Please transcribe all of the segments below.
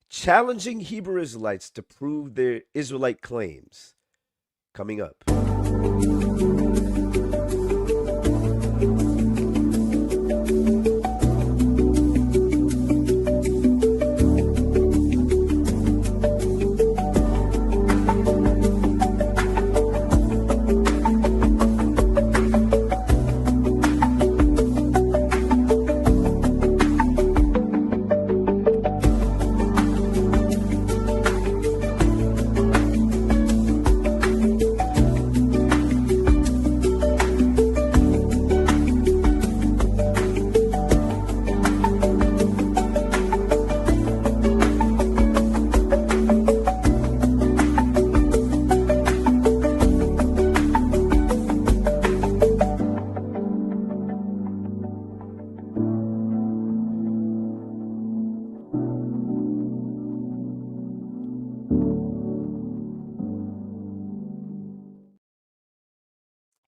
Challenging Hebrew Israelites to prove their Israelite claims. Coming up.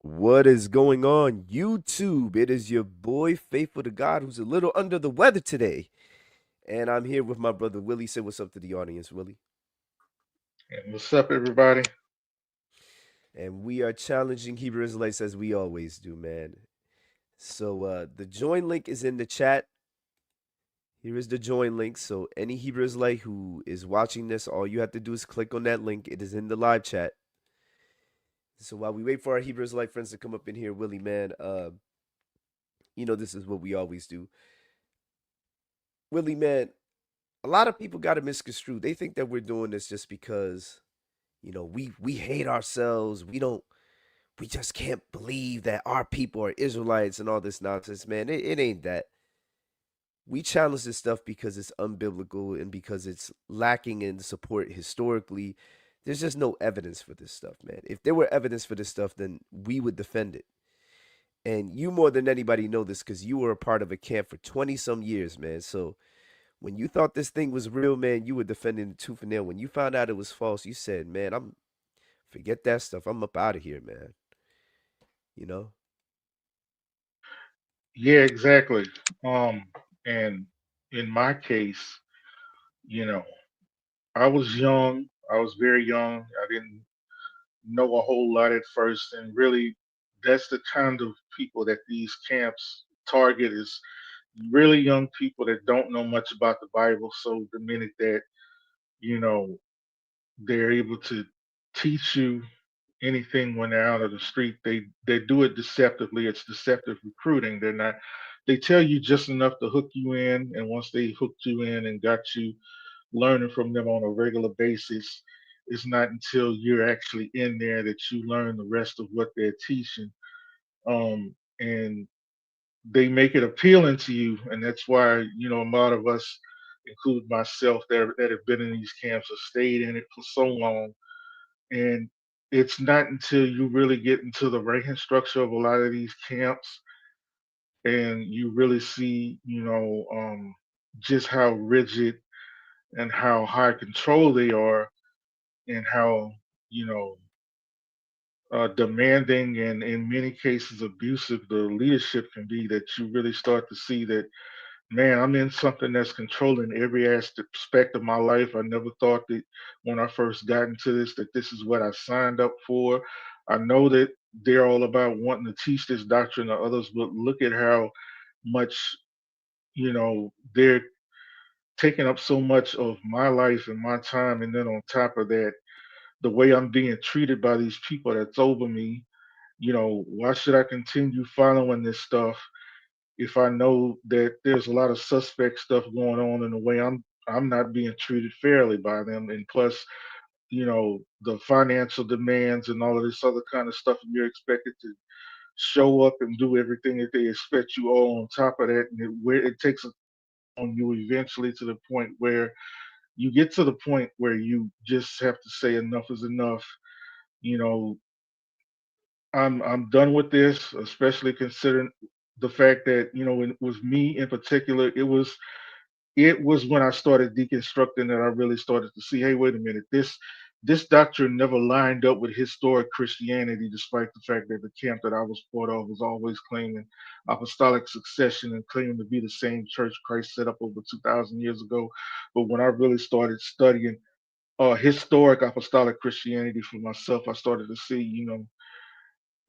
What is going on, YouTube? It is your boy, Faithful to God, who's a little under the weather today. And I'm here with my brother Willie. Say what's up to the audience, Willie. And what's up, everybody? And we are challenging Hebrew Israelites as we always do, man. So the join link is in the chat. Here is the join link. So any Hebrew Israelite who is watching this, all you have to do is click on that link. It is in the live chat. So while we wait for our Hebrew Israelite friends to come up in here, Willie, man, this is what we always do. Willie, man, a lot of people got it misconstrued. They think that we're doing this just because, we hate ourselves. We just can't believe that our people are Israelites and all this nonsense, man. It ain't that. We challenge this stuff because it's unbiblical and because it's lacking in support historically. There's just no evidence for this stuff, man. If there were evidence for this stuff, then we would defend it. And you more than anybody know this because you were a part of a camp for 20 some years, man. So when you thought this thing was real, man, you were defending it tooth and nail. When you found out it was false, you said, man, I'm forget that stuff. I'm up out of here, man. You know? Yeah, exactly. And in my case, you know, I was young. I was very young. I didn't know a whole lot at first, and really, that's the kind of people that these camps target is really young people that don't know much about the Bible. So the minute that you know they're able to teach you anything when they're out of the street. They do it deceptively. It's deceptive recruiting. They're not. They tell you just enough to hook you in, and once they hooked you in and got you learning from them on a regular basis, it's not until you're actually in there that you learn the rest of what they're teaching. And they make it appealing to you, and that's why a lot of us, include myself, that have been in these camps, have stayed in it for so long. And it's not until you really get into the ranking structure of a lot of these camps and you really see, just how rigid and how high control they are, and how, you know, demanding and in many cases abusive the leadership can be, that you really start to see that, man, I'm in something that's controlling every aspect of my life. I never thought that when I first got into this that this is what I signed up for. I know that they're all about wanting to teach this doctrine to others, but look at how much, they're taking up so much of my life and my time. And then on top of that, the way I'm being treated by these people that's over me, why should I continue following this stuff if I know that there's a lot of suspect stuff going on in the way I'm not being treated fairly by them? And plus, the financial demands and all of this other kind of stuff, and you're expected to show up and do everything that they expect you all on top of that, and where it takes on you eventually to the point where you get to the point where you just have to say enough is enough. You know, I'm done with this, especially considering the fact that when it was me in particular, it was when I started deconstructing that I really started to see, hey, wait a minute, This doctrine never lined up with historic Christianity, despite the fact that the camp that I was part of was always claiming apostolic succession and claiming to be the same church Christ set up over 2,000 years ago. But when I really started studying historic apostolic Christianity for myself, I started to see,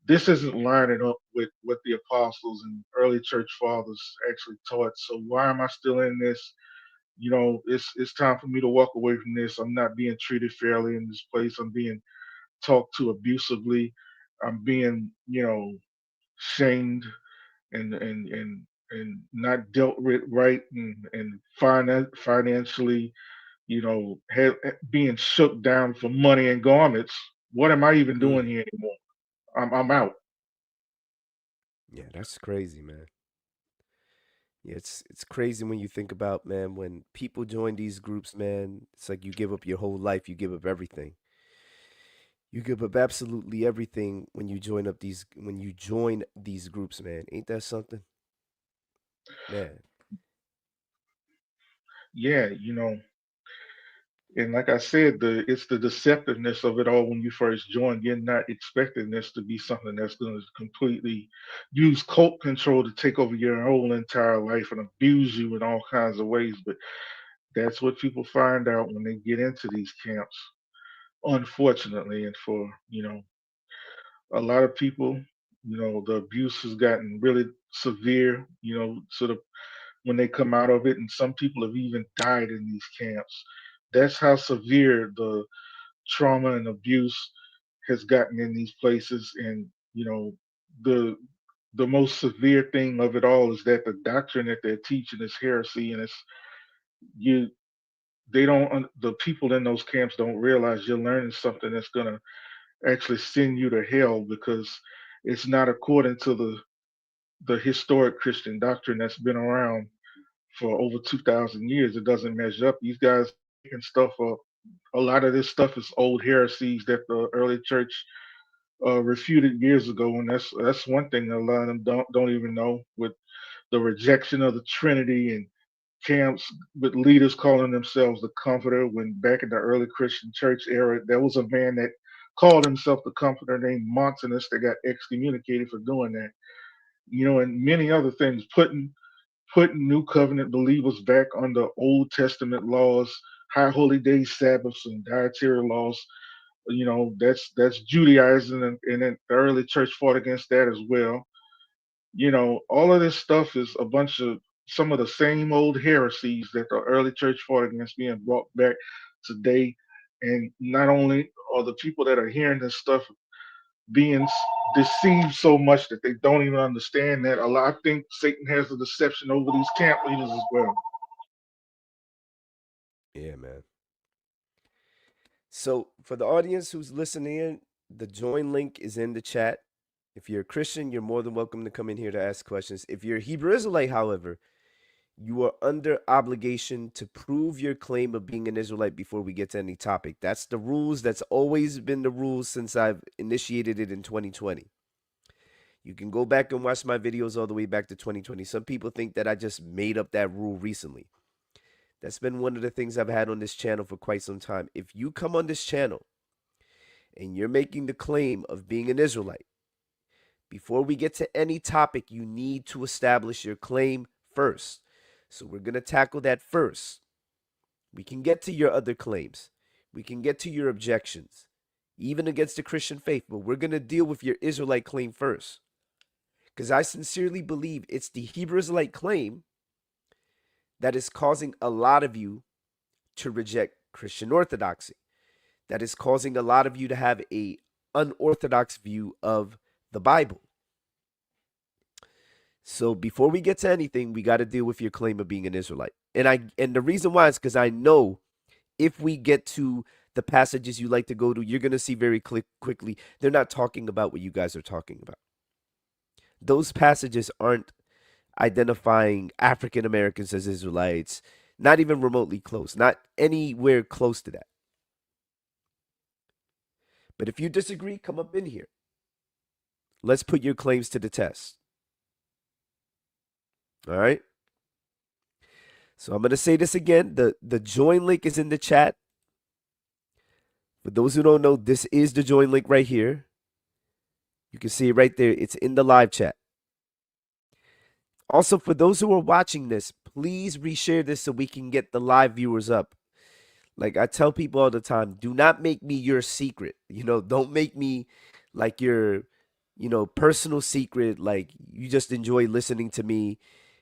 this isn't lining up with what the apostles and early church fathers actually taught. So why am I still in this? It's time for me to walk away from this. I'm not being treated fairly in this place. I'm being talked to abusively. I'm being, shamed and not dealt with right and financially, being shook down for money and garments. What am I even Mm. doing here anymore? I'm out. Yeah, that's crazy, man. Yeah, it's crazy when you think about, man, when people join these groups, man, it's like you give up your whole life, you give up everything. You give up absolutely everything when you join these groups, man. Ain't that something? Man. Yeah, and like I said, it's the deceptiveness of it all when you first join. You're not expecting this to be something that's going to completely use cult control to take over your whole entire life and abuse you in all kinds of ways. But that's what people find out when they get into these camps, unfortunately. And for a lot of people, the abuse has gotten really severe. Sort of when they come out of it, and some people have even died in these camps. That's how severe the trauma and abuse has gotten in these places. And the the most severe thing of it all is that the doctrine that they're teaching is heresy, and it's you they don't the people in those camps don't realize you're learning something that's going to actually send you to hell, because it's not according to the historic Christian doctrine that's been around for over 2,000 years. It doesn't measure up. These guys are making stuff up. A lot of this stuff is old heresies that the early church refuted years ago, and that's one thing that a lot of them don't even know. With the rejection of the Trinity and camps with leaders calling themselves the Comforter, when back in the early Christian church era, there was a man that called himself the Comforter named Montanus that got excommunicated for doing that. And many other things, putting new covenant believers back under Old Testament laws, high holy day Sabbaths and dietary laws. That's Judaism, and then the early church fought against that as well. All of this stuff is a bunch of some of the same old heresies that the early church fought against being brought back today. And not only are the people that are hearing this stuff being deceived so much that they don't even understand that, I think Satan has the deception over these camp leaders as well. Yeah, man. So, for the audience who's listening in, the join link is in the chat. If you're a Christian, you're more than welcome to come in here to ask questions. If you're a Hebrew Israelite, however, you are under obligation to prove your claim of being an Israelite before we get to any topic. That's the rules. That's always been the rules since I've initiated it in 2020. You can go back and watch my videos all the way back to 2020. Some people think that I just made up that rule recently. That's been one of the things I've had on this channel for quite some time. If you come on this channel and you're making the claim of being an Israelite, before we get to any topic, you need to establish your claim first. So we're going to tackle that first. We can get to your other claims. We can get to your objections, even against the Christian faith, but we're going to deal with your Israelite claim first. Because I sincerely believe it's the Hebrew Israelite claim that is causing a lot of you to reject Christian orthodoxy. That is causing a lot of you to have a unorthodox view of the Bible. So before we get to anything, we got to deal with your claim of being an Israelite. And the reason why is because I know if we get to the passages you like to go to, you're going to see very quickly they're not talking about what you guys are talking about. Those passages aren't identifying African Americans as Israelites, not even remotely close, not anywhere close to that. But if you disagree, come up in here. Let's put your claims to the test. All right. So I'm going to say this again. The join link is in the chat. For those who don't know, this is the join link right here. You can see it right there. It's in the live chat. Also, for those who are watching this, please reshare this so we can get the live viewers up. Like I tell people all the time, do not make me your secret. Don't make me like your, personal secret. Like you just enjoy listening to me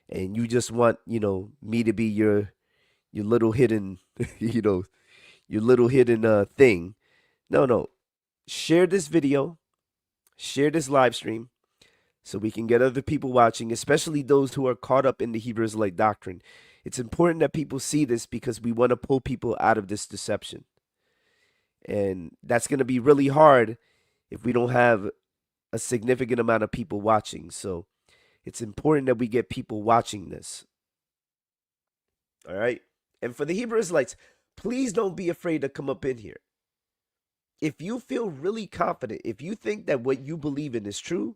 and you just want, me to be your little hidden, you know, your little hidden thing. No, no. Share this video, share this live stream so we can get other people watching, especially those who are caught up in the Hebrew Israelite doctrine. It's important that people see this because we want to pull people out of this deception. And that's going to be really hard if we don't have a significant amount of people watching. So it's important that we get people watching this. All right. And for the Hebrew Israelites, please don't be afraid to come up in here. If you feel really confident, if you think that what you believe in is true,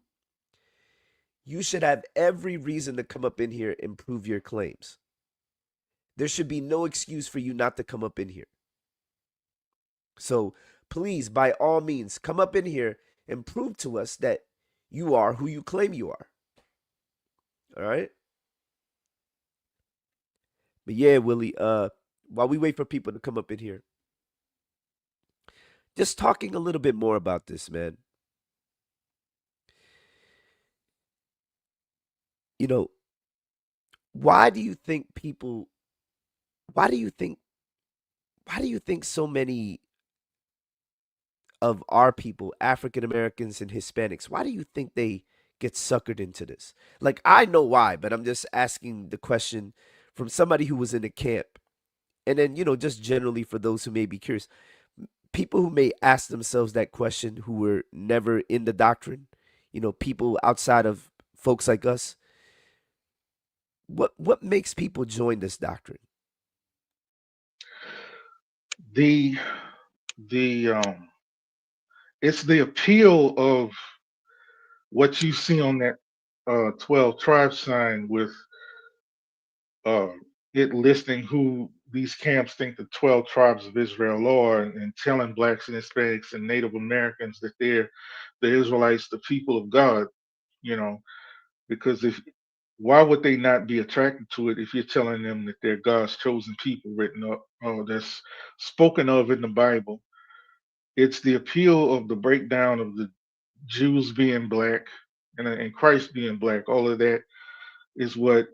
you should have every reason to come up in here and prove your claims. There should be no excuse for you not to come up in here. So please, by all means, come up in here and prove to us that you are who you claim you are. All right. But yeah, Willie, while we wait for people to come up in here, just talking a little bit more about this, man. You know, why do you think people why do you think why do you think so many of our people, African Americans and Hispanics, why do you think they get suckered into this? Like I know why, but I'm just asking the question from somebody who was in the camp. And then, just generally for those who may be curious, people who may ask themselves that question who were never in the doctrine, people outside of folks like us, what makes people join this doctrine? The the it's the appeal of what you see on that 12 tribe sign with uh, it listing who these camps think the 12 tribes of Israel are, and telling blacks and Hispanics and Native Americans that they're the Israelites, the people of God, you know, because if why would they not be attracted to it if you're telling them that they're God's chosen people written up, that's spoken of in the Bible? It's the appeal of the breakdown of the Jews being black and Christ being black. All of that is what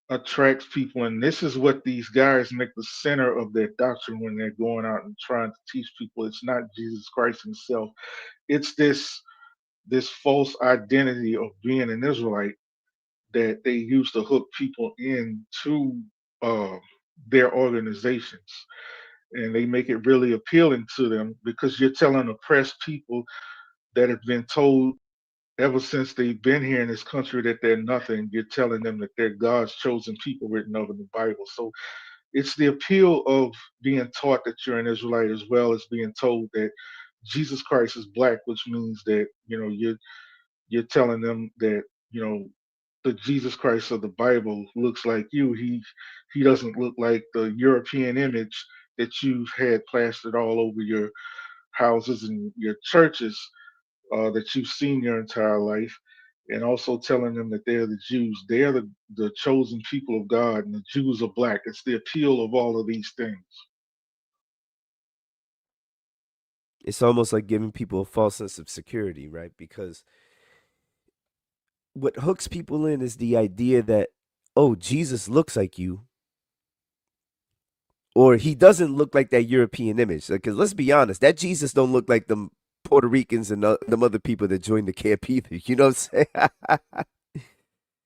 attracts people, and this is what these guys make the center of their doctrine when they're going out and trying to teach people. It's not Jesus Christ himself. It's this false identity of being an Israelite that they use to hook people into uh, their organizations, and they make it really appealing to them because you're telling oppressed people that have been told ever since they've been here in this country that they're nothing. You're telling them that they're God's chosen people written of in the Bible. So it's the appeal of being taught that you're an Israelite as well as being told that Jesus Christ is black, which means that you're telling them that the Jesus Christ of the Bible looks like you. He doesn't look like the European image that you've had plastered all over your houses and your churches, that you've seen your entire life, and also telling them that they're the Jews. They're the chosen people of God, and the Jews are black. It's the appeal of all of these things. It's almost like giving people a false sense of security, right? Because what hooks people in is the idea that, oh, Jesus looks like you, or he doesn't look like that European image. Because let's be honest, that Jesus don't look like them Puerto Ricans and them other people that joined the camp either. You know what I'm saying?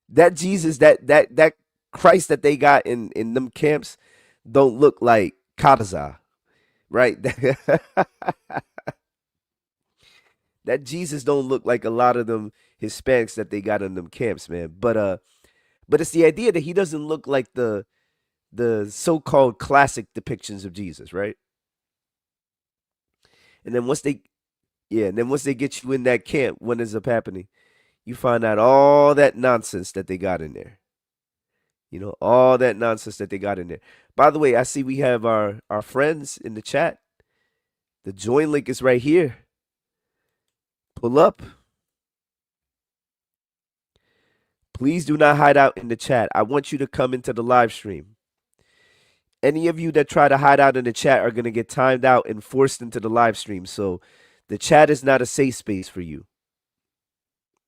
That Jesus, that Christ that they got in them camps, don't look like Kataza, right? That Jesus don't look like a lot of them Hispanics that they got in them camps, man. But it's the idea that he doesn't look like the so-called classic depictions of Jesus, right? And then once they Yeah, and then once they get you in that camp, what ends up happening? You find out all that nonsense that they got in there. All that nonsense that they got in there. By the way, I see we have our friends in the chat. The join link is right here. Pull up. Please do not hide out in the chat. I want you to come into the live stream. Any of you that try to hide out in the chat are going to get timed out and forced into the live stream. So the chat is not a safe space for you.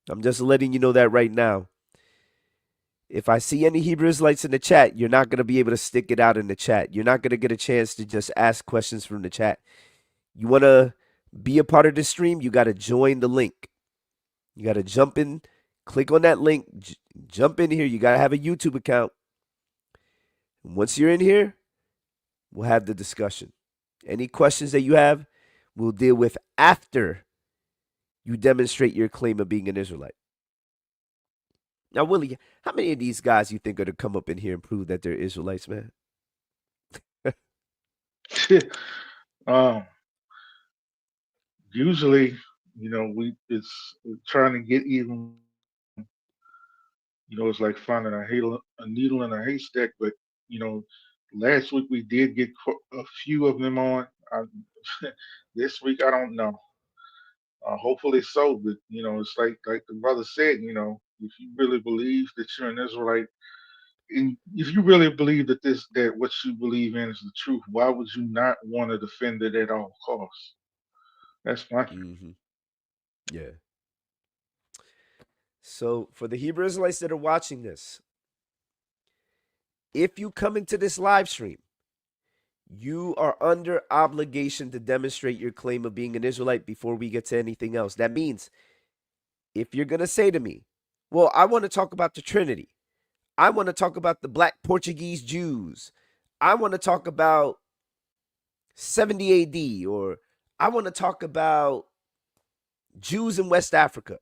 I'm just letting you know that right now. If I see any Hebrew Israelites in the chat, you're not going to be able to stick it out in the chat. You're not going to get a chance to just ask questions from the chat. You want to be a part of this stream, you got to join the link. You got to jump in, click on that link, jump in here. You got to have a YouTube account. And once you're in here, we'll have the discussion. Any questions that you have, we'll deal with after you demonstrate your claim of being an Israelite. Now, Willie, how many of these guys you think are to come up in here and prove that they're Israelites, man? um, usually, we it's trying to get even. It's like finding a needle in a haystack. But you know, last week we did get a few of them on. I, this week I don't know. Hopefully so. But it's like the brother said. If you really believe that you're an Israelite, and if you really believe that what you believe in is the truth, why would you not want to defend it at all costs? That's my thing. Mm-hmm. Yeah. So, for the Hebrew Israelites that are watching this, if you come into this live stream, you are under obligation to demonstrate your claim of being an Israelite before we get to anything else. That means if you're going to say to me, well, I want to talk about the Trinity, I want to talk about the black Portuguese Jews, I want to talk about 70 AD, or I want to talk about Jews in West Africa.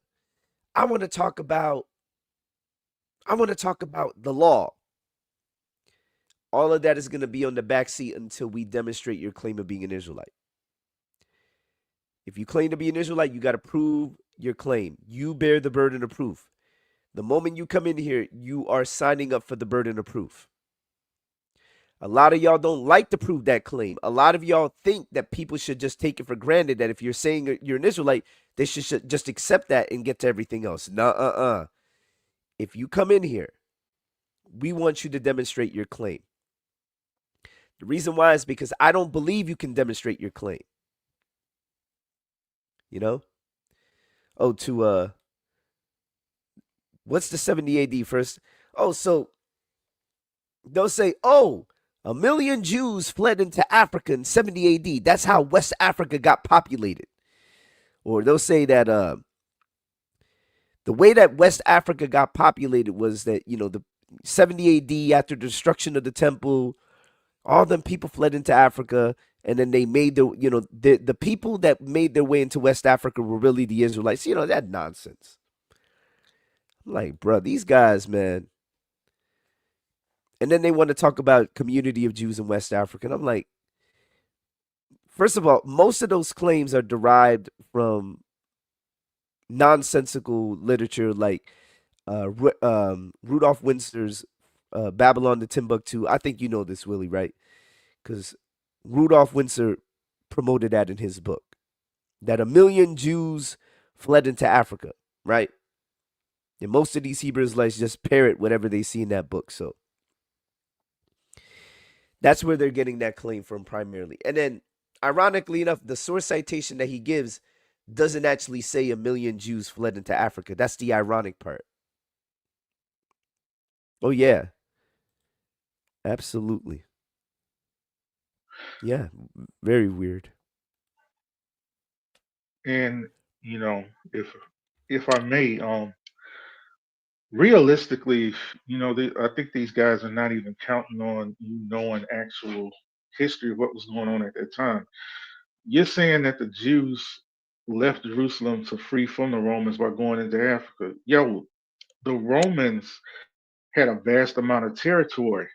I want to talk about the law. All of that is going to be on the back seat until we demonstrate your claim of being an Israelite. If you claim to be an Israelite, you got to prove your claim. You bear the burden of proof. The moment you come in here, you are signing up for the burden of proof. A lot of y'all don't like to prove that claim. A lot of y'all think that people should just take it for granted that if you're saying you're an Israelite, they should just accept that and get to everything else. Nuh-uh. If you come in here, we want you to demonstrate your claim. The reason why is because I don't believe you can demonstrate your claim. You know? Oh, to what's the 70 AD first? Oh, so they'll say, oh, a million Jews fled into Africa in 70 AD. That's how West Africa got populated. Or they'll say that the way that West Africa got populated was that, the 70 AD, after the destruction of the temple, all them people fled into Africa, and then they made the people that made their way into West Africa were really the Israelites. That nonsense. I'm like, bro, these guys, man. And then they want to talk about community of Jews in West Africa. And I'm like, first of all, most of those claims are derived from nonsensical literature like Rudolph Winsor's Babylon to Timbuktu. I think you know this, Willie, right? Because Rudolph Winsor promoted that in his book, that a million Jews fled into Africa, right? And most of these Hebrew Israelites just parrot whatever they see in that book. So that's where they're getting that claim from primarily. And then, ironically enough, the source citation that he gives doesn't actually say a million Jews fled into Africa. That's the ironic part. Oh, yeah, absolutely. Yeah, very weird. And you know, if I may, realistically, I think these guys are not even counting on you knowing actual history of what was going on at that time. You're saying that the Jews left Jerusalem to free from the Romans by going into Africa. Yo, the Romans had a vast amount of territory,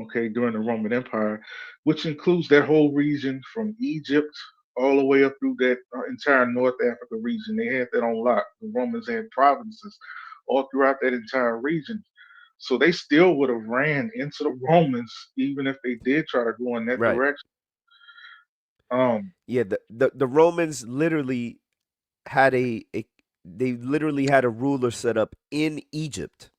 okay, during the Roman Empire, which includes that whole region from Egypt all the way up through that entire North Africa region. They had that on lock. The Romans had provinces all throughout that entire region. So they still would have ran into the Romans even if they did try to go in that Right. direction. Um, Yeah, the Romans literally had a they literally had a ruler set up in Egypt.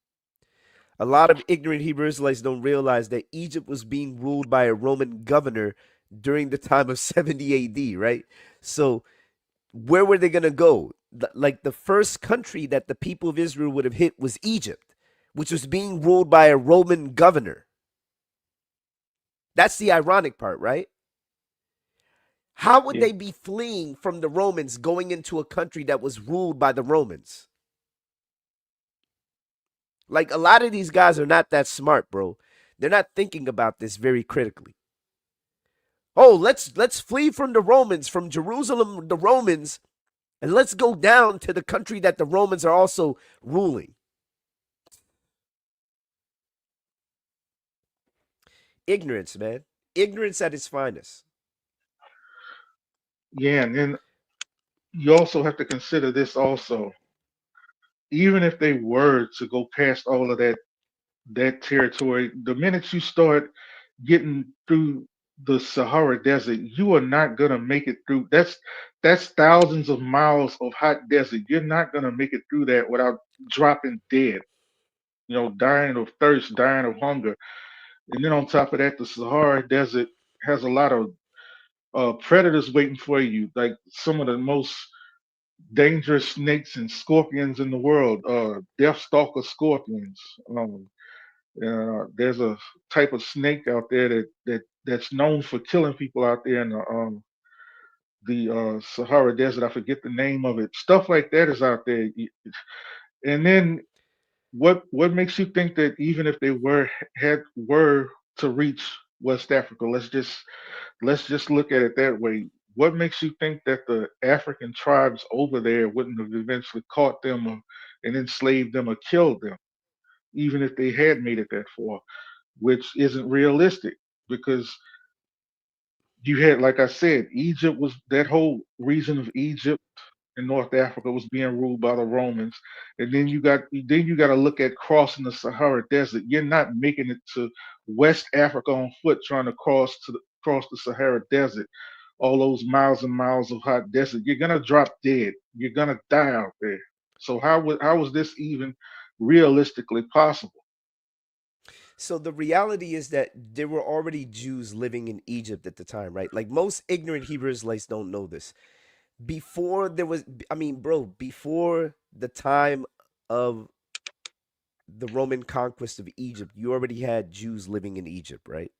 A lot of ignorant Hebrew Israelites don't realize that Egypt was being ruled by a Roman governor during the time of 70 AD, right? So, where were they going to go? Like the first country that the people of Israel would have hit was Egypt, which was being ruled by a Roman governor. That's the ironic part, right? How would yeah, they be fleeing from the Romans going into a country that was ruled by the Romans? Like a lot of these guys are not that smart, bro. They're not thinking about this very critically. Oh, let's flee from the Romans, from Jerusalem, the Romans, and let's go down to the country that the Romans are also ruling. Ignorance, man. Ignorance at its finest. yeah, and then you also have to consider this also. Even if they were to go past all of that territory, the minute you start getting through the Sahara Desert, you are not gonna make it through. That's thousands of miles of hot desert. You're not gonna make it through that without dropping dead. Dying of thirst, dying of hunger, and then on top of that, the Sahara Desert has a lot of predators waiting for you, like some of the most dangerous snakes and scorpions in the world. Death stalker scorpions. There's a type of snake out there that's known for killing people out there in the Sahara Desert. I forget the name of it. Stuff like that is out there. And then what makes you think that even if they were to reach West Africa, let's just look at it that way. What makes you think that the African tribes over there wouldn't have eventually caught them and enslaved them or killed them, even if they had made it that far? Which isn't realistic because you had, like I said, Egypt was that whole region of Egypt in North Africa was being ruled by the Romans, and then you got to look at crossing the Sahara Desert. You're not making it to West Africa on foot trying to cross the Sahara Desert, all those miles and miles of hot desert. You're gonna drop dead. You're gonna die out there. So how was this even realistically possible? So the reality is that there were already Jews living in Egypt at the time, right? Like most ignorant Hebrew Israelites don't know this. Before there was, I mean, bro, before the time of the Roman conquest of Egypt, you already had Jews living in Egypt, right?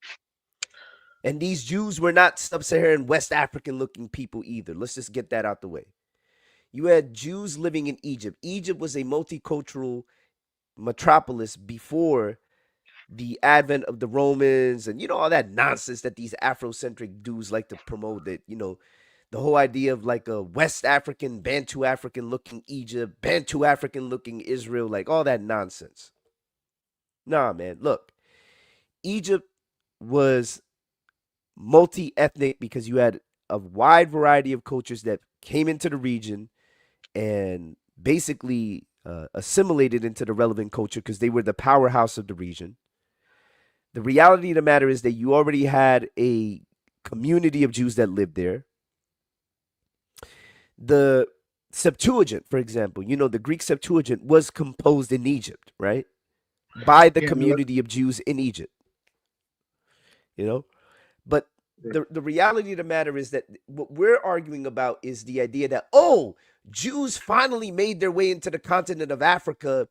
And these Jews were not sub Saharan West African looking people either. Let's just get that out the way. You had Jews living in Egypt. Egypt was a multicultural metropolis before the advent of the Romans and, all that nonsense that these Afrocentric dudes like to promote. That, the whole idea of like a West African, Bantu African looking Egypt, Bantu African looking Israel, like all that nonsense. Nah, man, look, Egypt was multi ethnic because you had a wide variety of cultures that came into the region and basically assimilated into the relevant culture because they were the powerhouse of the region. The reality of the matter is that you already had a community of Jews that lived there. The Septuagint, for example, the Greek Septuagint was composed in Egypt, right? By the Yeah, and let- community of Jews in Egypt, you know? But the reality of the matter is that what we're arguing about is the idea that, oh, Jews finally made their way into the continent of Africa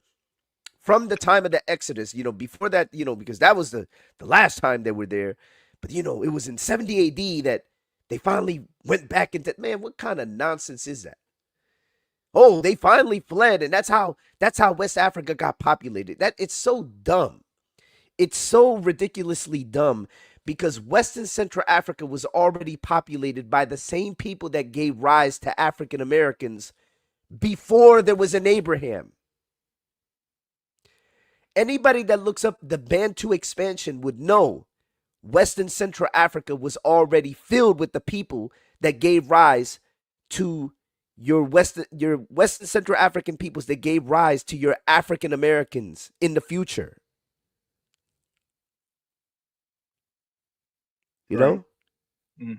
from the time of the Exodus, before that, because that was the last time they were there. But it was in 70 AD that they finally went back into, man, what kind of nonsense is that? Oh, they finally fled, and that's how West Africa got populated. That it's so dumb. It's so ridiculously dumb because Western Central Africa was already populated by the same people that gave rise to African Americans before there was an Abraham. Anybody that looks up the Bantu expansion would know Western Central Africa was already filled with the people that gave rise to your Western Central African peoples that gave rise to your African Americans in the future. You right. know? Hmm.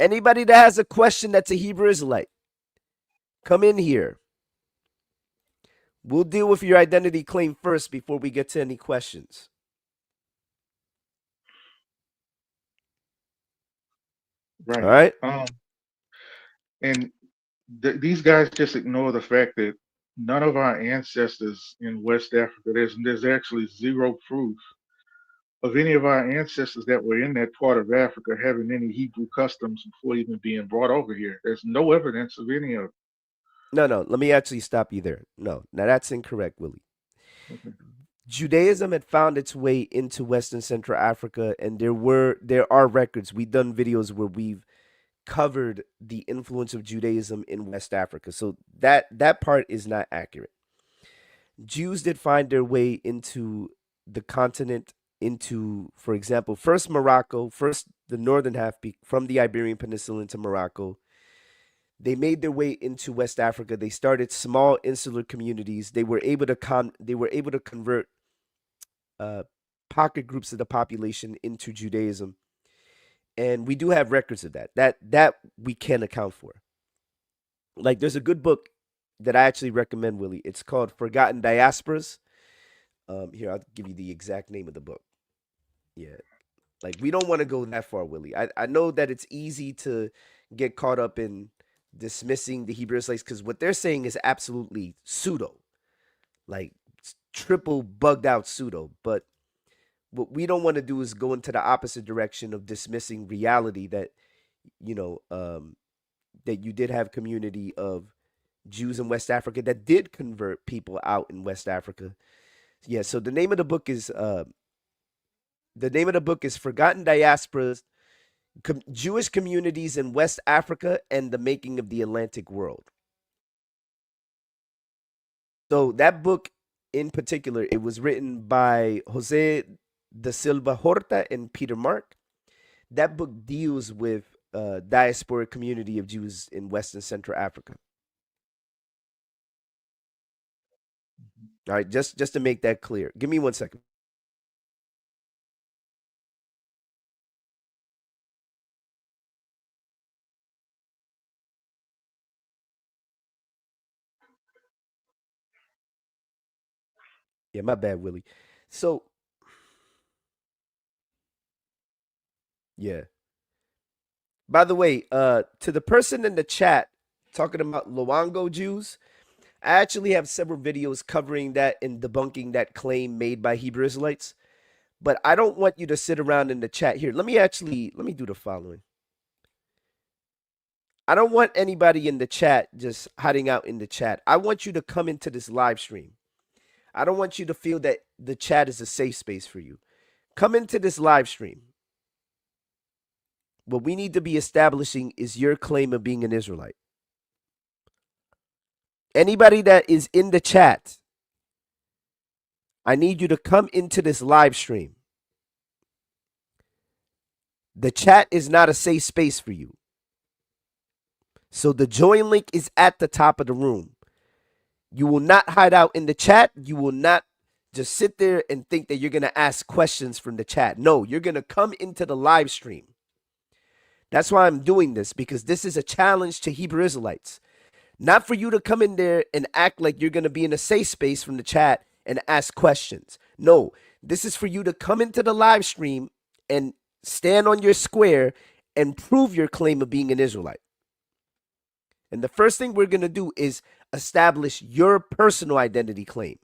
Anybody that has a question that's a Hebrew Israelite, come in here. We'll deal with your identity claim first before we get to any questions. All Right. right? And these guys just ignore the fact that none of our ancestors in West Africa, there's actually zero proof of any of our ancestors that were in that part of Africa having any Hebrew customs before even being brought over here. There's no evidence of any of No, no, let me actually stop you there. No, now that's incorrect, Willie. it. Okay. Judaism had found its way into Western Central Africa, and there are records. We've done videos where we've covered the influence of Judaism in West Africa. So that part is not accurate. Jews did find their way into the continent, into, for example, first Morocco, first the northern half from the Iberian Peninsula into Morocco. They made their way into West Africa. They started small insular communities. They were able to convert uh, pocket groups of the population into Judaism, and we do have records of that. That we can account for. Like, there's a good book that I actually recommend, Willie. It's called Forgotten Diasporas. Here, I'll give you the exact name of the book. Yeah, like, we don't want to go that far, Willie. I know that it's easy to get caught up in dismissing the Hebrew Israelites because what they're saying is absolutely pseudo, like triple bugged out pseudo. But what we don't want to do is go into the opposite direction of dismissing reality that you know that you did have community of Jews in West Africa that did convert people out in West Africa. Yeah, so the name of the book is Forgotten Diasporas, Jewish Communities in West Africa and the Making of the Atlantic World. So that book in particular, it was written by Jose da Silva Horta and Peter Mark. That book deals with diasporic community of Jews in West and Central Africa. All right, just to make that clear. Give me 1 second. Yeah, my bad, Willie. So, yeah. By the way, to the person in the chat talking about Luango Jews, I actually have several videos covering that and debunking that claim made by Hebrew Israelites. But I don't want you to sit around in the chat here. Let me do the following. I don't want anybody in the chat just hiding out in the chat. I want you to come into this live stream. I don't want you to feel that the chat is a safe space for you. Come into this live stream. What we need to be establishing is your claim of being an Israelite. Anybody that is in the chat, I need you to come into this live stream. The chat is not a safe space for you. So the join link is at the top of the room. You will not hide out in the chat. You will not just sit there and think that you're going to ask questions from the chat. No, you're going to come into the live stream. That's why I'm doing this, because this is a challenge to Hebrew Israelites. Not for you to come in there and act like you're going to be in a safe space from the chat and ask questions. No, this is for you to come into the live stream and stand on your square and prove your claim of being an Israelite. And the first thing we're going to do is establish your personal identity claim,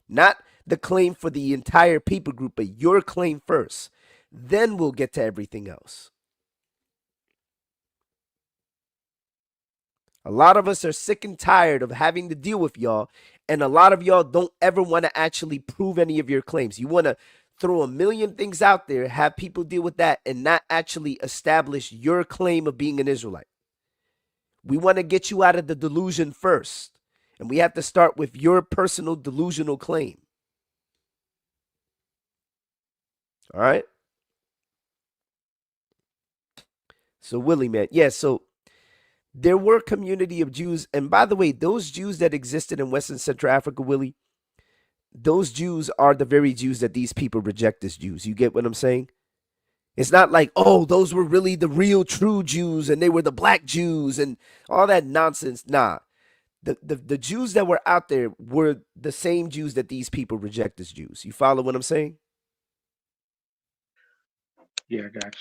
not the claim for the entire people group, but your claim first. Then we'll get to everything else. A lot of us are sick and tired of having to deal with y'all, and a lot of y'all don't ever want to actually prove any of your claims. You want to throw a million things out there, have people deal with that, and not actually establish your claim of being an Israelite. We want to get you out of the delusion first, and we have to start with your personal delusional claim. All right? So, Willie, man, yeah, so there were community of Jews, and by the way, those Jews that existed in Western Central Africa, Willie, those Jews are the very Jews that these people reject as Jews. You get what I'm saying? It's not like, oh, those were really the real true Jews and they were the black Jews and all that nonsense. Nah. The Jews that were out there were the same Jews that these people reject as Jews. You follow what I'm saying? Yeah, I got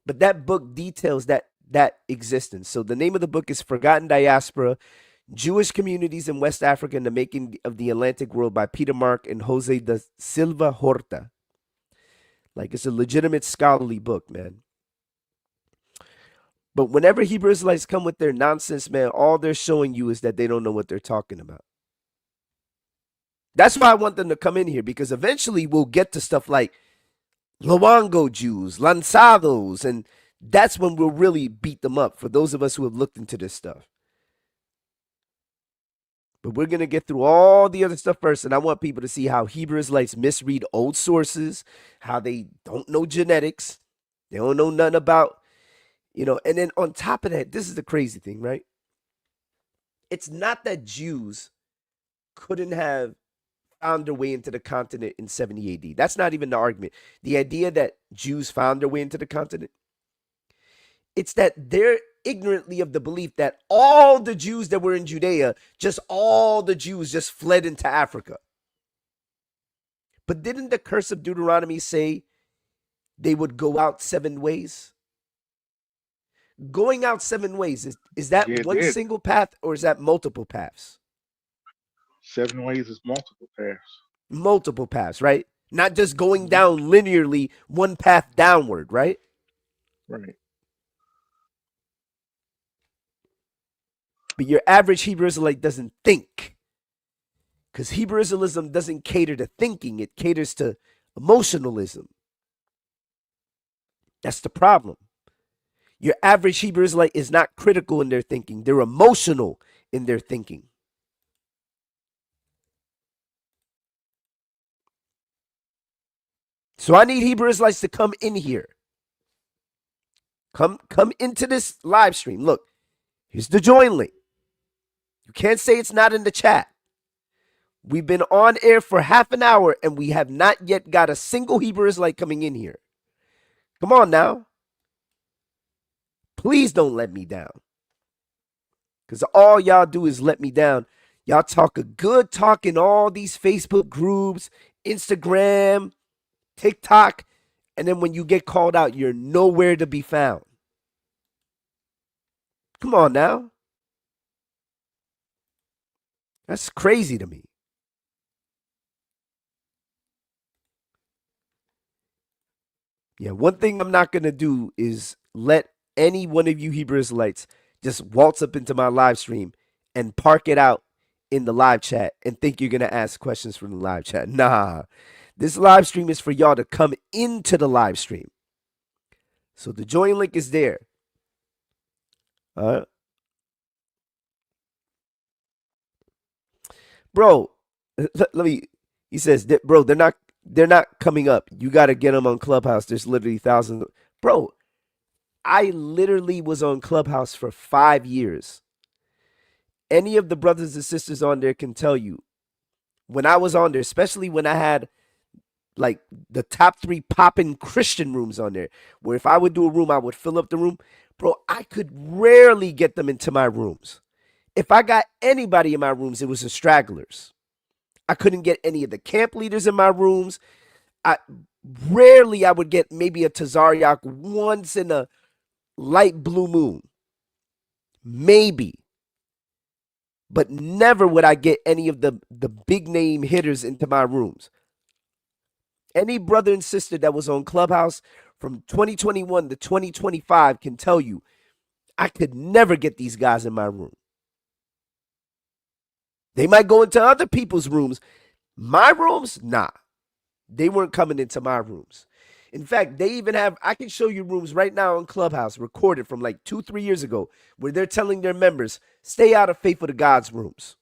But that book details that existence. So the name of the book is Forgotten Diaspora: Jewish Communities in West Africa and the Making of the Atlantic World by Peter Mark and Jose da Silva Horta. Like, it's a legitimate scholarly book, man. But whenever Hebrew Israelites come with their nonsense, man, all they're showing you is that they don't know what they're talking about. That's why I want them to come in here, because eventually we'll get to stuff like Luango Jews, Lanzados, and that's when we'll really beat them up for those of us who have looked into this stuff. But we're going to get through all the other stuff first, and I want people to see how Hebrew Israelites misread old sources, how they don't know genetics, they don't know nothing about, and then on top of that, this is the crazy thing, right? It's not that Jews couldn't have found their way into the continent in 70 AD. That's not even the argument. The idea that Jews found their way into the continent, it's that they're ignorantly of the belief that all the Jews that were in Judea, just all the Jews just fled into Africa. But didn't the curse of Deuteronomy say they would go out 7 ways? Going out 7 ways, is you. that Yeah, it one did. single path or is that multiple paths? 7 ways is multiple paths. Multiple paths, right? Not just going Hmm. down linearly one path downward, right? Right. But your average Hebrew Israelite doesn't think, because Hebrew Israelism doesn't cater to thinking, it caters to emotionalism. That's the problem. Your average Hebrew Israelite is not critical in their thinking, they're emotional in their thinking. So I need Hebrew Israelites to come in here. Come into this live stream. Look, here's the join link. You can't say it's not in the chat. We've been on air for half an hour and we have not yet got a single Hebrew Israelite coming in here. Come on now. Please don't let me down. Because all y'all do is let me down. Y'all talk a good talk in all these Facebook groups, Instagram, TikTok, and then when you get called out, you're nowhere to be found. Come on now. That's crazy to me. Yeah, one thing I'm not going to do is let any one of you Hebrew Israelites just waltz up into my live stream and park it out in the live chat and think you're going to ask questions from the live chat. Nah, this live stream is for y'all to come into the live stream. So the join link is there. Uh, bro, let me. He says, bro, they're not coming up. You got to get them on Clubhouse. There's literally thousands. Bro, I literally was on Clubhouse for 5 years. Any of the brothers and sisters on there can tell you when I was on there, especially when I had like the top 3 popping Christian rooms on there, where if I would do a room, I would fill up the room. Bro, I could rarely get them into my rooms. If I got anybody in my rooms, it was the stragglers. I couldn't get any of the camp leaders in my rooms. I rarely I would get maybe a Tazaryak once in a light blue moon. Maybe. But never would I get any of the big name hitters into my rooms. Any brother and sister that was on Clubhouse from 2021 to 2025 can tell you I could never get these guys in my room. They might go into other people's rooms. My rooms, nah. They weren't coming into my rooms. In fact, they even have, I can show you rooms right now on Clubhouse recorded from like 2, 3 years ago where they're telling their members, stay out of Faithful to God's rooms.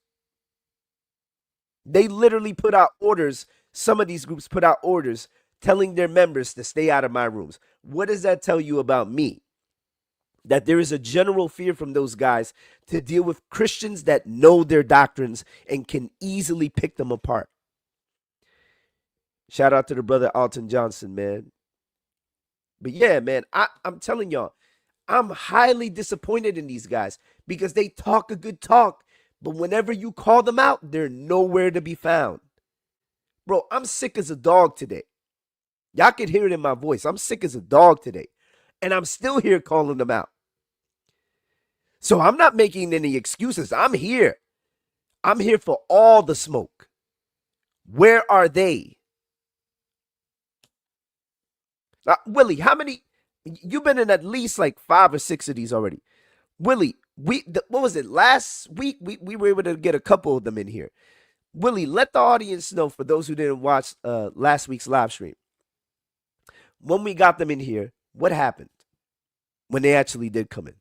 They literally put out orders. Some of these groups put out orders telling their members to stay out of my rooms. What does that tell you about me? That there is a general fear from those guys to deal with Christians that know their doctrines and can easily pick them apart. Shout out to the brother Alton Johnson, man. But yeah, man, I'm telling y'all, I'm highly disappointed in these guys because they talk a good talk, but whenever you call them out, they're nowhere to be found. Bro, I'm sick as a dog today. Y'all can hear it in my voice. I'm sick as a dog today. And I'm still here calling them out. So I'm not making any excuses. I'm here. I'm here for all the smoke. Where are they? Willie, how many? You've been in at least like 5 or 6 of these already. Willie, what was it? Last week, we were able to get a couple of them in here. Willie, let the audience know, for those who didn't watch last week's live stream, when we got them in here, what happened when they actually did come in?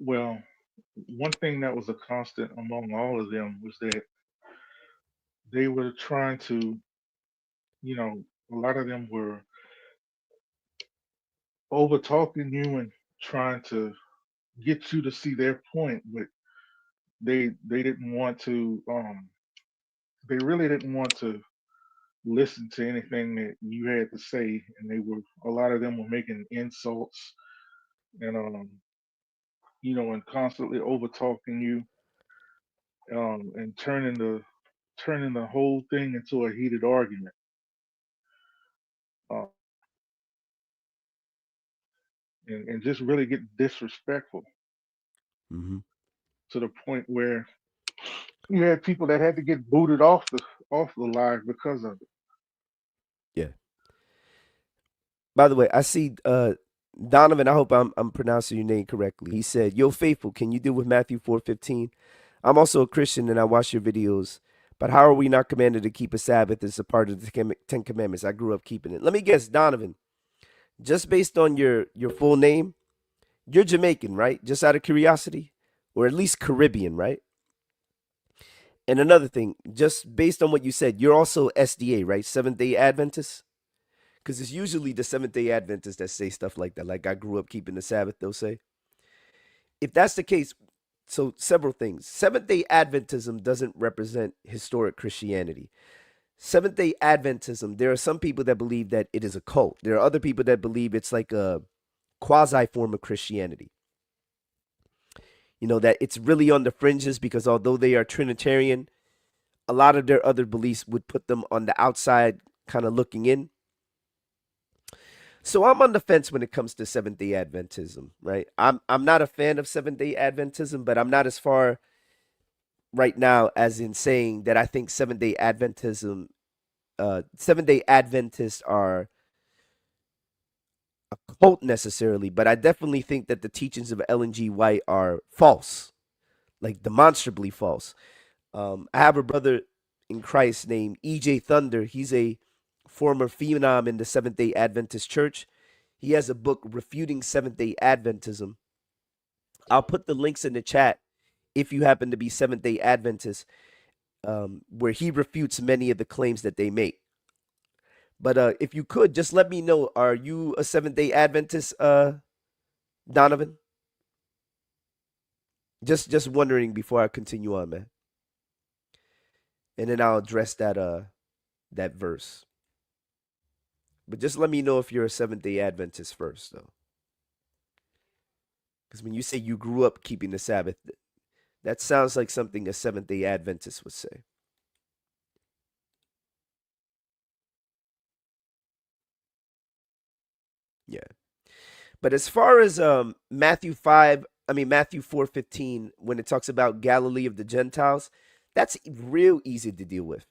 Well, one thing that was a constant among all of them was that they were trying to, you know, a lot of them were over talking you and trying to get you to see their point, but they didn't want to they really didn't want to listen to anything that you had to say, and they were a lot of them were making insults and and constantly over talking you and turning the whole thing into a heated argument. Uh, and just really get disrespectful Mm-hmm. to the point where you had people that had to get booted off the live because of it. Yeah. By the way, I see Donovan. I hope I'm pronouncing your name correctly. He said, "Yo, faithful, can you deal with Matthew 4:15? I'm also a Christian and I watch your videos, but how are we not commanded to keep a Sabbath as a part of the Ten Commandments? I grew up keeping it." Let me guess, Donovan. Just based on your full name, you're Jamaican, right? Just out of curiosity, or at least Caribbean, right? And another thing, just based on what you said, you're also SDA, right? Seventh Day Adventist. Because it's usually the Seventh Day Adventists that say stuff like that. Like, I grew up keeping the Sabbath, they'll say. If that's the case, so several things. Seventh Day Adventism doesn't represent historic Christianity. Seventh Day Adventism, there are some people that believe that it is a cult. There are other people that believe it's like a quasi form of Christianity. That it's really on the fringes because although they are Trinitarian, a lot of their other beliefs would put them on the outside, kind of looking in. So I'm on the fence when it comes to Seventh Day Adventism, right? I'm not a fan of Seventh Day Adventism, but I'm not as far right now as in saying that I think Seventh Day Adventists are a cult necessarily, but I definitely think that the teachings of Ellen G. White are false, like demonstrably false. I have a brother in Christ named EJ Thunder. He's a former phenom in the Seventh Day Adventist Church. He has a book refuting Seventh Day Adventism. I'll put the links in the chat if you happen to be Seventh Day Adventist, where he refutes many of the claims that they make. But if you could just let me know, are you a Seventh Day Adventist, Donovan? Just wondering before I continue on, man. And then I'll address that verse. But just let me know if you're a Seventh Day Adventist first, though. Because when you say you grew up keeping the Sabbath, that sounds like something a Seventh Day Adventist would say. Yeah. But as far as Matthew 4:15, when it talks about Galilee of the Gentiles, that's real easy to deal with.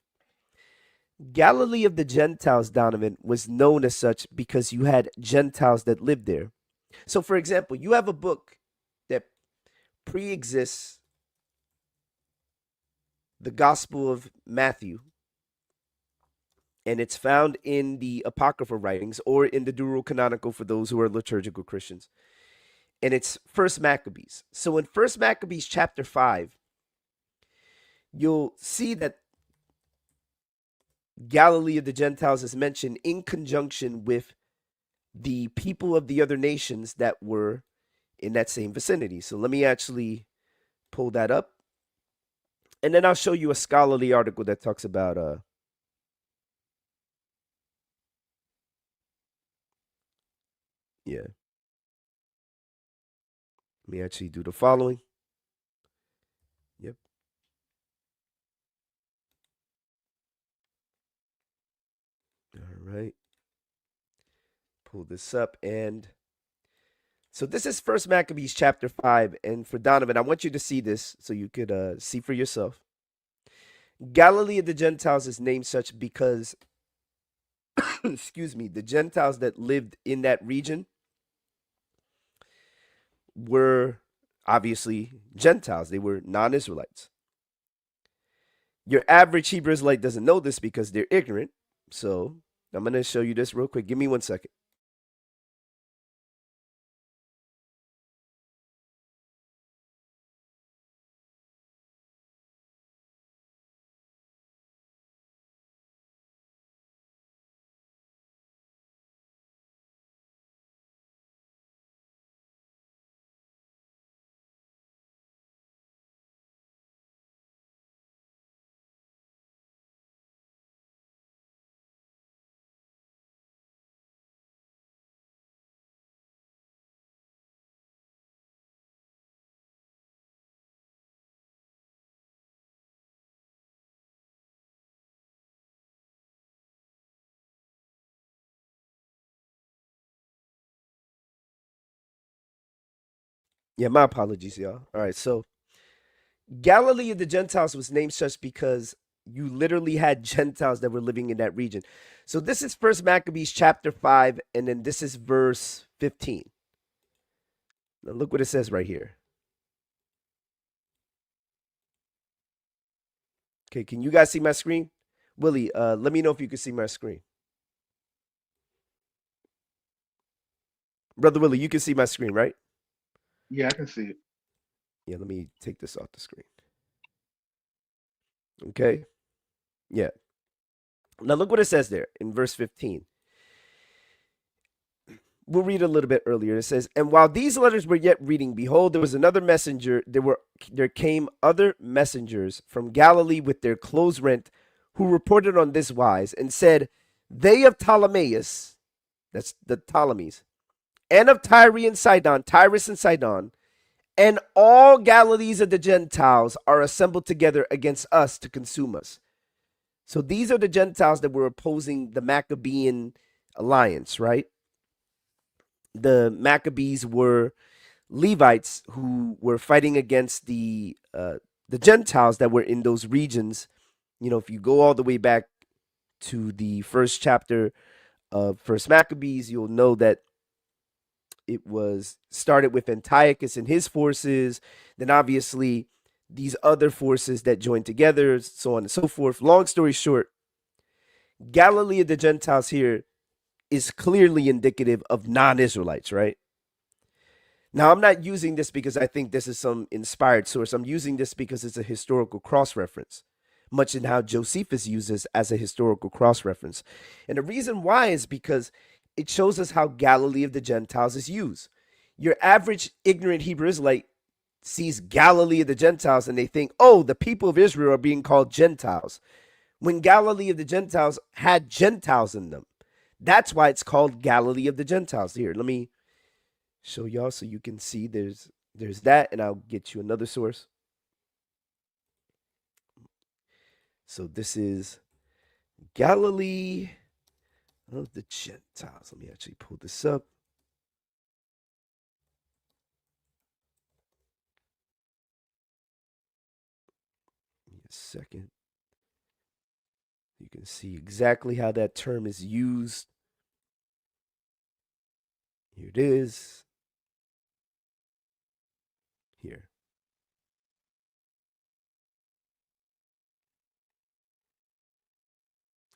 Galilee of the Gentiles, Donovan, was known as such because you had Gentiles that lived there. So, for example, you have a book that pre-exists the Gospel of Matthew, and it's found in the Apocrypha writings or in the Deuterocanonical for those who are liturgical Christians. And it's First Maccabees. So in First Maccabees chapter 5, you'll see that Galilee of the Gentiles is mentioned in conjunction with the people of the other nations that were in that same vicinity. So let me actually pull that up. And then I'll show you a scholarly article that talks about Yeah. Let me actually do the following. Yep. All right. Pull this up. And so this is First Maccabees chapter 5. And for Donovan, I want you to see this so you could see for yourself. Galilee of the Gentiles is named such because, excuse me, the Gentiles that lived in that region were obviously Gentiles. They were non Israelites. Your average Hebrew Israelite doesn't know this because they're ignorant. So I'm going to show you this real quick. Give me 1 second. Yeah, my apologies, y'all. All right, so Galilee of the Gentiles was named such because you literally had Gentiles that were living in that region. So this is First Maccabees chapter 5, and then this is verse 15. Now look what it says right here. Okay, can you guys see my screen? Willie, let me know if you can see my screen. Brother Willie, you can see my screen, right? Yeah, I can see it. Yeah, let me take this off the screen. Okay. Yeah. Now look what it says there in verse 15. We'll read a little bit earlier. It says, "And while these letters were yet reading, behold, there was another messenger. There came other messengers from Galilee with their clothes rent, who reported on this wise, and said, They of Ptolemais, that's the Ptolemies, and of Tyrus and Sidon, and all Galilees of the Gentiles are assembled together against us to consume us." So these are the Gentiles that were opposing the Maccabean alliance, right? The Maccabees were Levites who were fighting against the Gentiles that were in those regions. You know, if you go all the way back to the first chapter of First Maccabees, you'll know that it was started with Antiochus and his forces. Then obviously these other forces that joined together, so on and so forth. Long story short, Galilee of the Gentiles here is clearly indicative of non-Israelites, right? Now, I'm not using this because I think this is some inspired source. I'm using this because it's a historical cross reference, much in how Josephus uses as a historical cross reference. And the reason why is because it shows us how Galilee of the Gentiles is used. Your average ignorant Hebrew Israelite sees Galilee of the Gentiles and they think, oh, the people of Israel are being called Gentiles, when Galilee of the Gentiles had Gentiles in them. That's why it's called Galilee of the Gentiles. Here, let me show y'all so you can see there's that, and I'll get you another source. So this is Galilee of the Gentiles. Let me actually pull this up. Give me a second. You can see exactly how that term is used. Here it is. Here.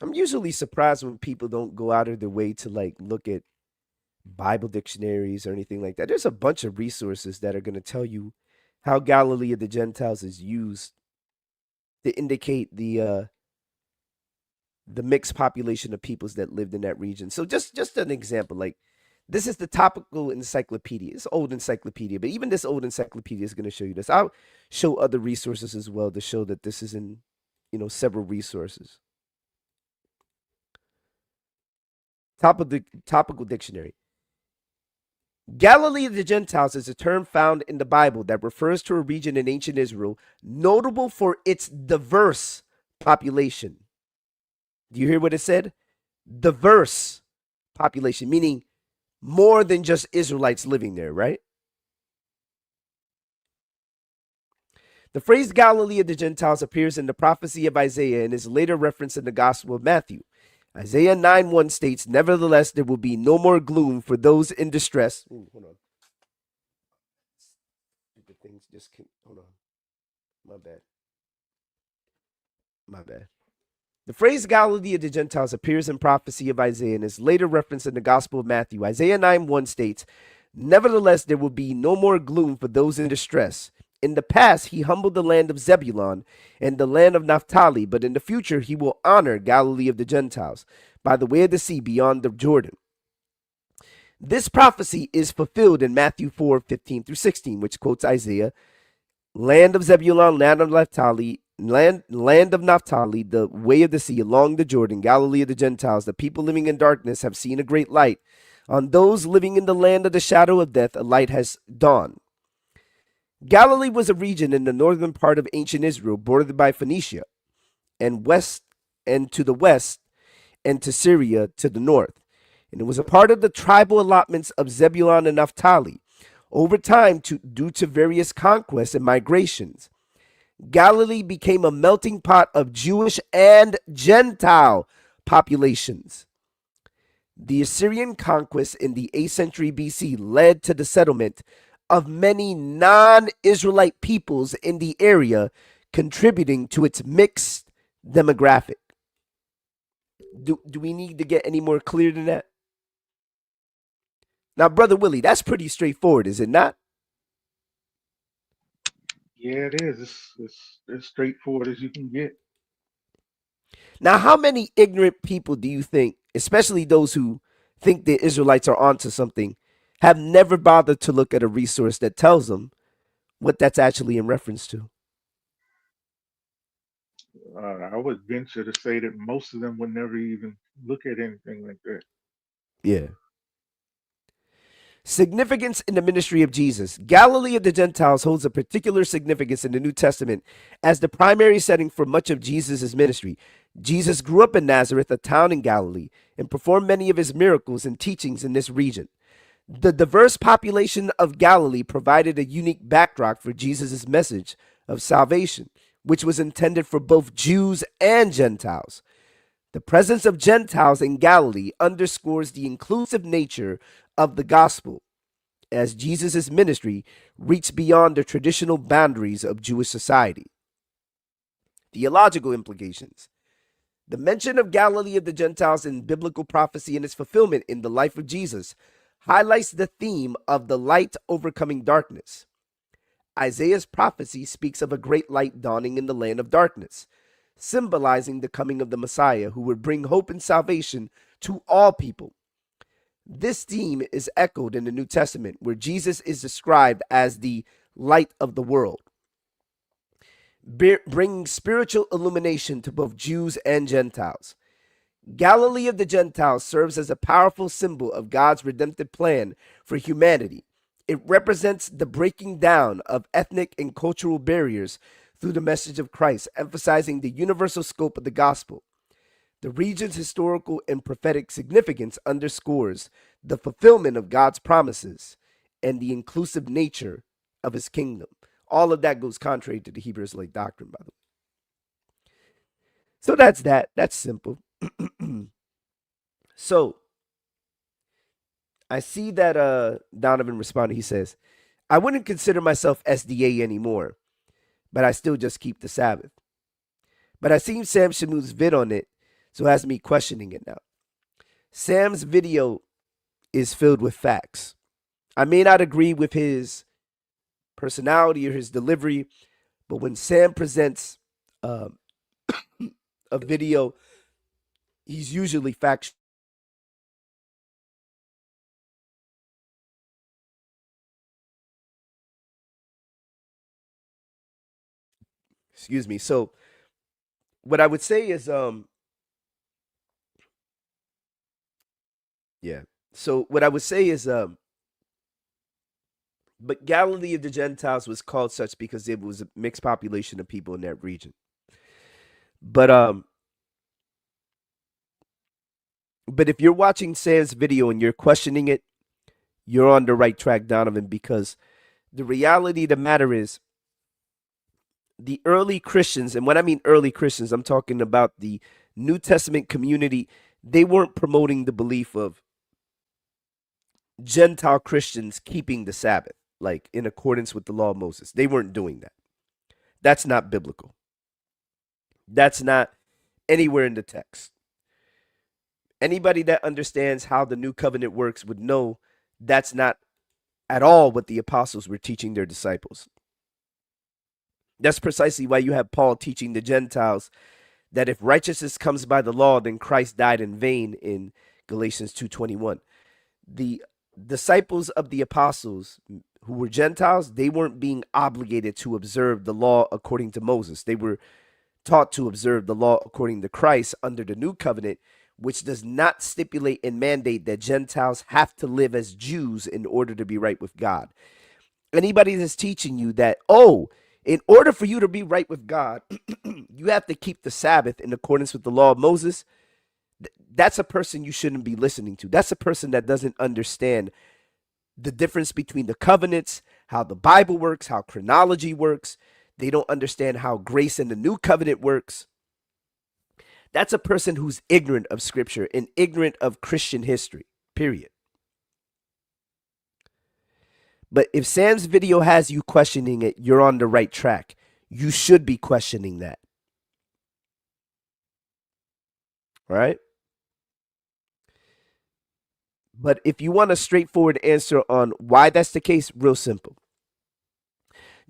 I'm usually surprised when people don't go out of their way to like look at Bible dictionaries or anything like that. There's a bunch of resources that are going to tell you how Galilee of the Gentiles is used to indicate the mixed population of peoples that lived in that region. So just an example, like this is the topical encyclopedia. It's old encyclopedia, but even this old encyclopedia is going to show you this. I'll show other resources as well to show that this is in, several resources. Topical dictionary. Galilee of the Gentiles is a term found in the Bible that refers to a region in ancient Israel notable for its diverse population. Do you hear what it said? Diverse population, meaning more than just Israelites living there, right? The phrase Galilee of the Gentiles appears in the prophecy of Isaiah and is later referenced in the Gospel of Matthew. Isaiah 9:1 states, "Nevertheless, there will be no more gloom for those in distress." Ooh, hold on. Stupid things just can, hold on. My bad. My bad. The phrase Galilee of the Gentiles appears in prophecy of Isaiah and is later referenced in the Gospel of Matthew. Isaiah 9:1 states, "Nevertheless, there will be no more gloom for those in distress. In the past, he humbled the land of Zebulun and the land of Naphtali, but in the future, he will honor Galilee of the Gentiles by the way of the sea beyond the Jordan." This prophecy is fulfilled in Matthew 4:15 through 16, which quotes Isaiah, "Land of Zebulun, land of Naphtali, the way of the sea along the Jordan, Galilee of the Gentiles, the people living in darkness have seen a great light. On those living in the land of the shadow of death, a light has dawned." Galilee was a region in the northern part of ancient Israel, bordered by Phoenicia and west and to the west, and to Syria to the north. And it was a part of the tribal allotments of Zebulun and Naphtali. Over time, due to various conquests and migrations, Galilee became a melting pot of Jewish and Gentile populations. The Assyrian conquest in the 8th century BC led to the settlement of many non Israelite peoples in the area, contributing to its mixed demographic. Do we need to get any more clear than that? Now, Brother Willie, that's pretty straightforward, is it not? Yeah, it is. It's as straightforward as you can get. Now, how many ignorant people do you think, especially those who think the Israelites are onto something, have never bothered to look at a resource that tells them what that's actually in reference to? I would venture to say that most of them would never even look at anything like that. Yeah. Significance in the ministry of Jesus. Galilee of the Gentiles holds a particular significance in the New Testament as the primary setting for much of Jesus' ministry. Jesus grew up in Nazareth, a town in Galilee, and performed many of his miracles and teachings in this region. The diverse population of Galilee provided a unique backdrop for Jesus' message of salvation, which was intended for both Jews and Gentiles. The presence of Gentiles in Galilee underscores the inclusive nature of the gospel, as Jesus' ministry reached beyond the traditional boundaries of Jewish society. Theological implications. The mention of Galilee of the Gentiles in biblical prophecy and its fulfillment in the life of Jesus highlights the theme of the light overcoming darkness. Isaiah's prophecy speaks of a great light dawning in the land of darkness, symbolizing the coming of the Messiah who would bring hope and salvation to all people. This theme is echoed in the New Testament, where Jesus is described as the light of the world, bringing spiritual illumination to both Jews and Gentiles. Galilee of the Gentiles serves as a powerful symbol of God's redemptive plan for humanity. It represents the breaking down of ethnic and cultural barriers through the message of Christ, emphasizing the universal scope of the gospel. The region's historical and prophetic significance underscores the fulfillment of God's promises and the inclusive nature of his kingdom. All of that goes contrary to the Hebrew Israelite doctrine, by the way. So that's that. That's simple. So I see that Donovan responded. He says, "I wouldn't consider myself SDA anymore, but I still just keep the Sabbath. But I seen Sam Shamoon's vid on it, so it has me questioning it now. Sam's video is filled with facts. I may not agree with his personality or his delivery, but when Sam presents um, a video, he's usually factual." Excuse me. So what I would say is, yeah. So what I would say is, But Galilee of the Gentiles was called such because it was a mixed population of people in that region. But um, but if you're watching Sam's video and you're questioning it, you're on the right track, Donovan, because the reality of the matter is the early Christians, and when I mean early Christians, I'm talking about the New Testament community, they weren't promoting the belief of Gentile Christians keeping the Sabbath, like in accordance with the law of Moses. They weren't doing that. That's not biblical. That's not anywhere in the text. Anybody that understands how the new covenant works would know that's not at all what the apostles were teaching their disciples. That's precisely why you have Paul teaching the Gentiles that if righteousness comes by the law, then Christ died in vain in Galatians 2:21. The disciples of the apostles who were Gentiles, they weren't being obligated to observe the law according to Moses. They were taught to observe the law according to Christ under the new covenant, which does not stipulate and mandate that Gentiles have to live as Jews in order to be right with God. Anybody that's teaching you that, oh, in order for you to be right with God, you have to keep the Sabbath in accordance with the law of Moses, that's a person you shouldn't be listening to. That's a person that doesn't understand the difference between the covenants, how the Bible works, how chronology works. They don't understand how grace in the new covenant works. That's a person who's ignorant of scripture and ignorant of Christian history, period. But if Sam's video has you questioning it, you're on the right track. You should be questioning that. All right? But if you want a straightforward answer on why that's the case, real simple.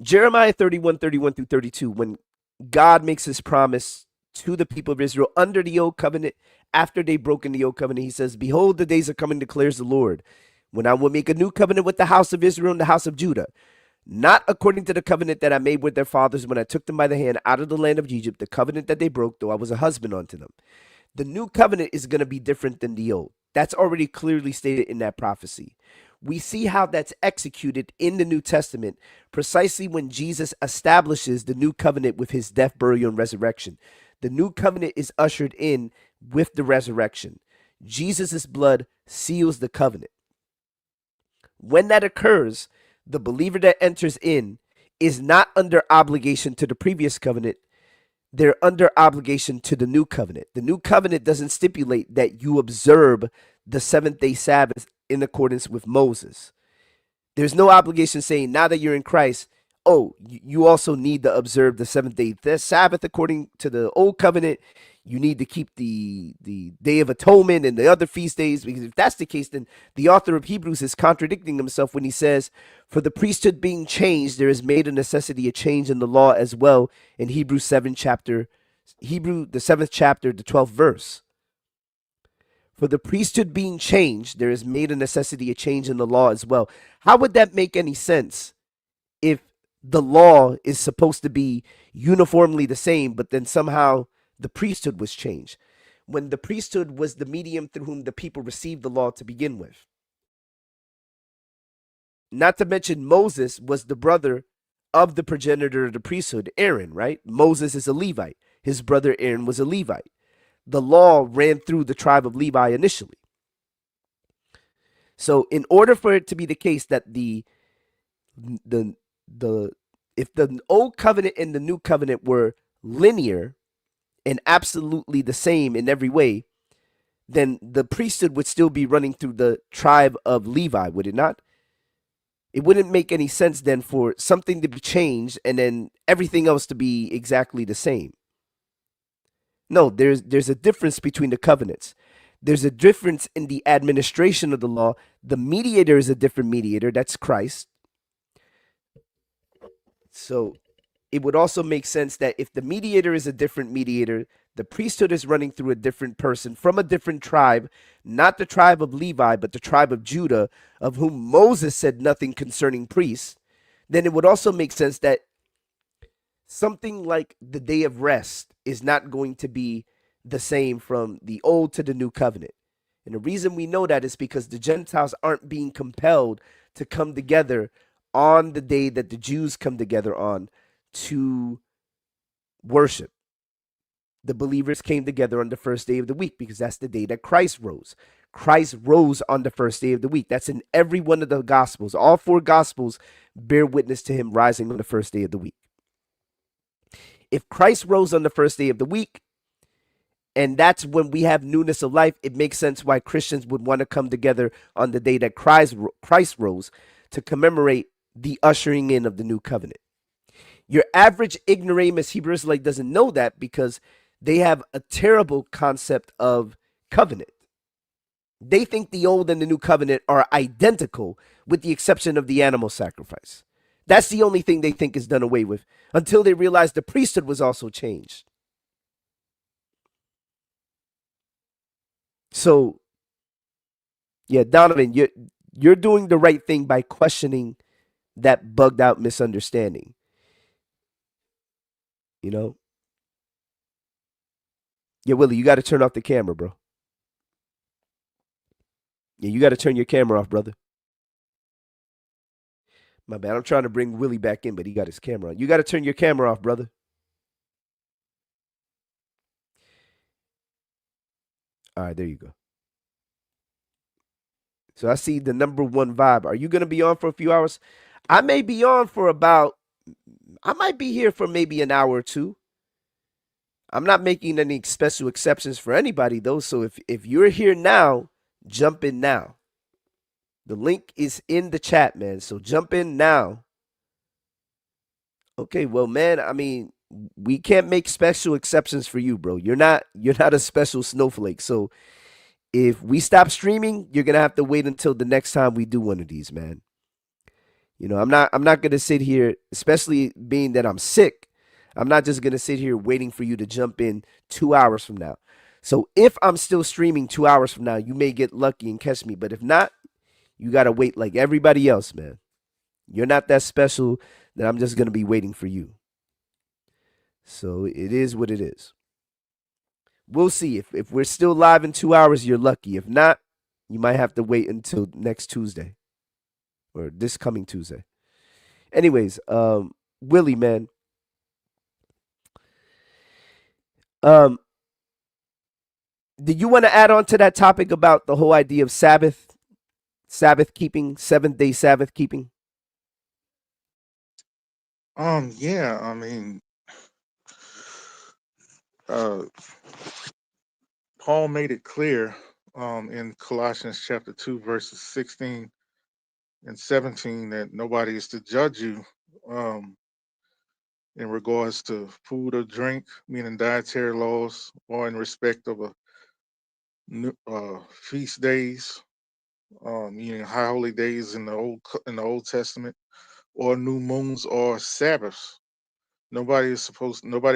Jeremiah 31 through 32, when God makes his promise to the people of Israel under the old covenant, after they broken the old covenant, he says, behold, the days are coming, declares the Lord, when I will make a new covenant with the house of Israel and the house of Judah, not according to the covenant that I made with their fathers when I took them by the hand out of the land of Egypt, the covenant that they broke, though I was a husband unto them. The new covenant is going to be different than the old. That's already clearly stated in that prophecy. We see how that's executed in the New Testament precisely when Jesus establishes the new covenant with his death, burial, and resurrection. The new covenant is ushered in with the resurrection. Jesus' blood seals the covenant. When that occurs, the believer that enters in is not under obligation to the previous covenant. They're under obligation to the new covenant. The new covenant doesn't stipulate that you observe the seventh day Sabbath in accordance with Moses. There's no obligation saying now that you're in Christ, oh, you also need to observe the seventh day Sabbath according to the old covenant. You need to keep the Day of Atonement and the other feast days. Because if that's the case, then the author of Hebrews is contradicting himself when he says, for the priesthood being changed, there is made a necessity a change in the law as well in Hebrews 7 chapter, the 7th chapter, the 12th verse. For the priesthood being changed, there is made a necessity a change in the law as well. How would that make any sense if the law is supposed to be uniformly the same, but then somehow the priesthood was changed, when the priesthood was the medium through whom the people received the law to begin with? Not to mention Moses was the brother of the progenitor of the priesthood, Aaron, right? Moses is a Levite. His brother Aaron was a Levite. The law ran through the tribe of Levi initially. So in order for it to be the case that the if the old covenant and the new covenant were linear and absolutely the same in every way, then the priesthood would still be running through the tribe of Levi, would it not? It wouldn't make any sense then for something to be changed and then everything else to be exactly the same. No, there's a difference between the covenants. There's a difference in the administration of the law. The mediator is a different mediator. That's Christ. So it would also make sense that if the mediator is a different mediator, the priesthood is running through a different person from a different tribe, not the tribe of Levi, but the tribe of Judah, of whom Moses said nothing concerning priests, then it would also make sense that something like the day of rest is not going to be the same from the old to the new covenant. And the reason we know that is because the Gentiles aren't being compelled to come together on the day that the Jews come together on to worship. The believers came together on the first day of the week because that's the day that Christ rose. Christ rose on the first day of the week. That's in every one of the gospels. All four gospels bear witness to him rising on the first day of the week. If Christ rose on the first day of the week, and that's when we have newness of life, it makes sense why Christians would want to come together on the day that Christ rose to commemorate the ushering in of the new covenant. Your average ignoramus Hebrew Israelite doesn't know that because they have a terrible concept of covenant. They think the old and the new covenant are identical with the exception of the animal sacrifice. That's the only thing they think is done away with until they realize the priesthood was also changed. So, yeah, Donovan, you're doing the right thing by questioning that bugged out misunderstanding. You know, yeah, Willie, you got to turn off the camera, bro. Yeah, you got to turn your camera off, brother. My bad. I'm trying to bring Willie back in, but he got his camera on. You got to turn your camera off, brother. All right, there you go. So I see the number one vibe. Are you going to be on for a few hours? I may be on for about, I might be here for maybe an hour or two. I'm not making any special exceptions for anybody though. So if you're here now, jump in now. The link is in the chat, man. So jump in now. Okay, well, man, I mean, we can't make special exceptions for you, bro. You're not a special snowflake. So if we stop streaming, you're gonna have to wait until the next time we do one of these, man. I'm not gonna sit here, especially being that I'm sick. I'm not just gonna sit here waiting for you to jump in 2 hours from now. So if I'm still streaming 2 hours from now, you may get lucky and catch me. But if not, you gotta wait like everybody else, man. You're not that special that I'm just gonna be waiting for you. So it is what it is. We'll see. If we're still live in 2 hours, you're lucky. If not, you might have to wait until next Tuesday or this coming Tuesday. Anyways, Willie, man, um, did you want to add on to that topic about the whole idea of Sabbath keeping, 7 day Sabbath keeping? Yeah, I mean, uh, Paul made it clear in Colossians chapter 2, verses 16 and 17 that nobody is to judge you um, in regards to food or drink, meaning dietary laws, or in respect of a feast days, meaning high holy days in the Old Testament, or new moons or Sabbaths. Nobody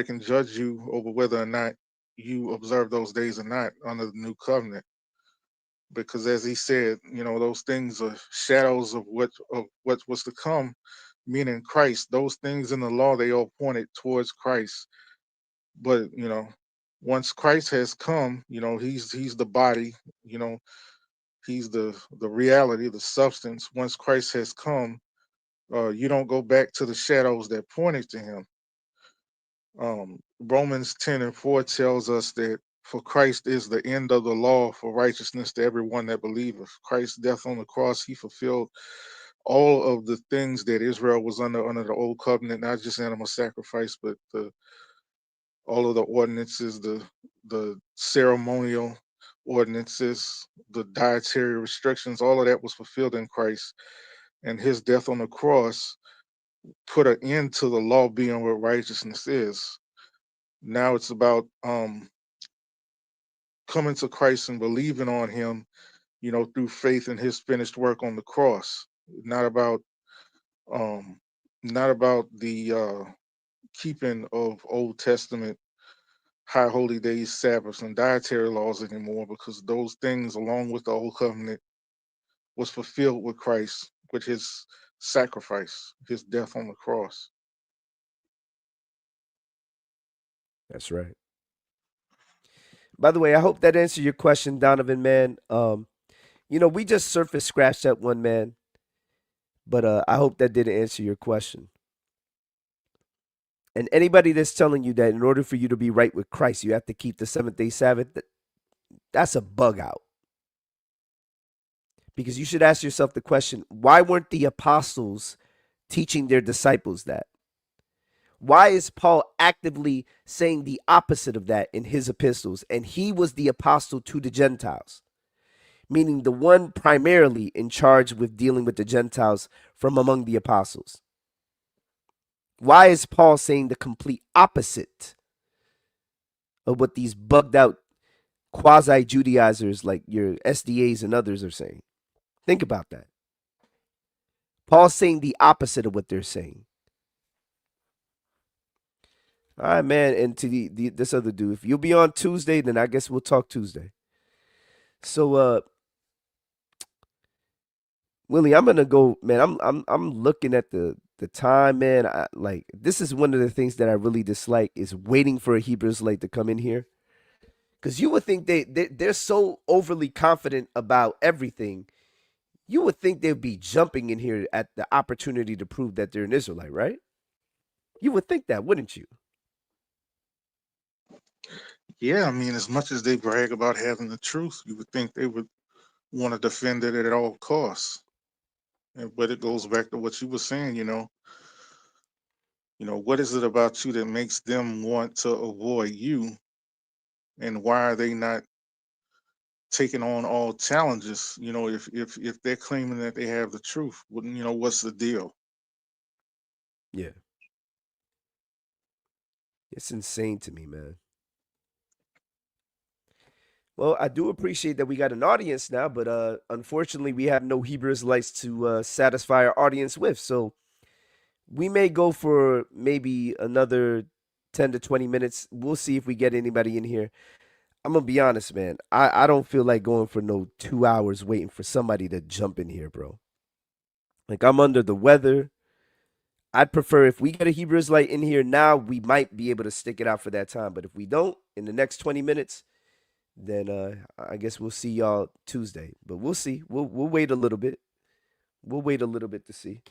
can judge you over whether or not you observe those days or not under the new covenant. Because as he said, those things are shadows of what was to come, meaning Christ. Those things in the law, they all pointed towards Christ. But once Christ has come, he's the body, you know, he's the reality, the substance. Once Christ has come, you don't go back to the shadows that pointed to him. Romans 10 and 4 tells us that for Christ is the end of the law for righteousness to everyone that believeth. Christ's death on the cross, he fulfilled all of the things that Israel was under the old covenant, not just animal sacrifice, but all of the ordinances, the ceremonial ordinances, the dietary restrictions, all of that was fulfilled in Christ. And his death on the cross put an end to the law being what righteousness is. Now it's about coming to Christ and believing on him, through faith in his finished work on the cross. Not about um not about the keeping of Old Testament high holy days, Sabbaths, and dietary laws anymore, because those things, along with the old covenant, was fulfilled with Christ, with his sacrifice, his death on the cross. That's right. By the way, I hope that answered your question, Donovan, man. We just surface scratched that one, man. But I hope that didn't answer your question. And anybody that's telling you that in order for you to be right with Christ, you have to keep the seventh day Sabbath, that's a bug out. Because you should ask yourself the question, why weren't the apostles teaching their disciples that? Why is Paul actively saying the opposite of that in his epistles? And he was the apostle to the Gentiles, meaning the one primarily in charge with dealing with the Gentiles from among the apostles. Why is Paul saying the complete opposite of what these bugged out quasi Judaizers like your SDAs and others are saying? Think about that. Paul's saying the opposite of what they're saying. All right, man. And to this other dude, if you'll be on Tuesday, then I guess we'll talk Tuesday. So, Willie, I'm gonna go, man. I'm looking at the time, man. Like this is one of the things that I really dislike is waiting for a Hebrew Israelite to come in here because you would think they're so overly confident about everything. You would think they'd be jumping in here at the opportunity to prove that they're an Israelite, right? You would think that, wouldn't you? Yeah, I mean, as much as they brag about having the truth, you would think they would want to defend it at all costs. But it goes back to what you were saying, what is it about you that makes them want to avoid you, and why are they not taking on all challenges? If they're claiming that they have the truth, what's the deal? Yeah, it's insane to me, man. Well, I do appreciate that we got an audience now, but unfortunately, we have no Hebrew Israelites to satisfy our audience with. So we may go for maybe another 10 to 20 minutes. We'll see if we get anybody in here. I'm gonna be honest, man. I don't feel like going for no 2 hours waiting for somebody to jump in here, bro. Like I'm under the weather. I'd prefer if we get a Hebrew Israelite in here now, we might be able to stick it out for that time. But if we don't, in the next 20 minutes, then I guess we'll see y'all Tuesday. But we'll see. We'll wait a little bit. We'll wait a little bit to see.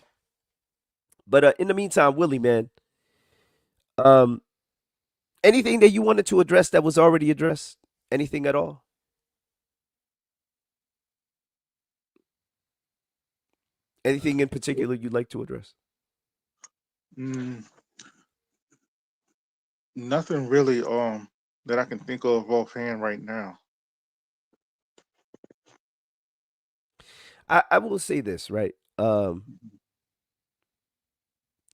But in the meantime, Willie, man, um, anything that you wanted to address that was already addressed? Anything at all? Anything in particular you'd like to address? Mm, Nothing really that I can think of offhand right now. I will say this, right?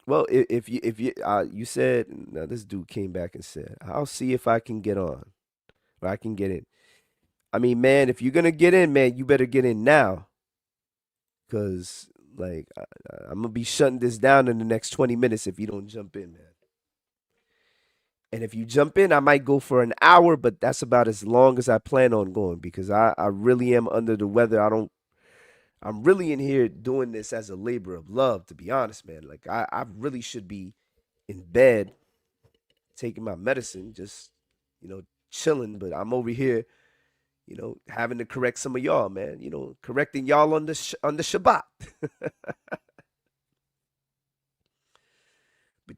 Well, if you you said now this dude came back and said, "I'll see if I can get on or I can get in." I mean, man, if you're gonna get in, man, you better get in now, cause like I'm gonna be shutting this down in the next 20 minutes if you don't jump in, man. And if you jump in, I might go for an hour, but that's about as long as I plan on going because I really am under the weather. I'm really in here doing this as a labor of love, to be honest, man. Like I really should be in bed taking my medicine, just chilling. But I'm over here, having to correct some of y'all, man. Correcting y'all on the Shabbat. But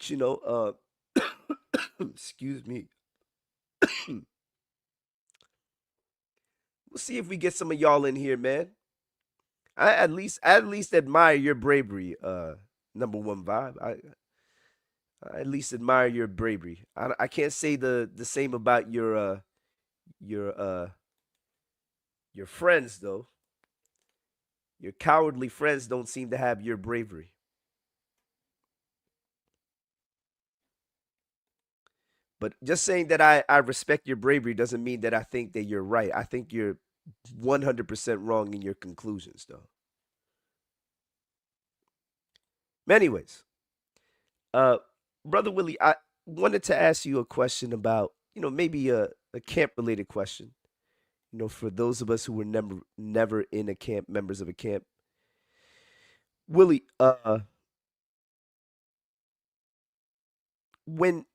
excuse me. We'll see if we get some of y'all in here, man. I at least admire your bravery. Number one vibe. I at least admire your bravery. I can't say the same about your your friends though. Your cowardly friends don't seem to have your bravery. But just saying that I respect your bravery doesn't mean that I think that you're right. I think you're 100% wrong in your conclusions, though. Anyways, uh, Brother Willie, I wanted to ask you a question about, maybe a camp related question. For those of us who were never in a camp, members of a camp. Willie, when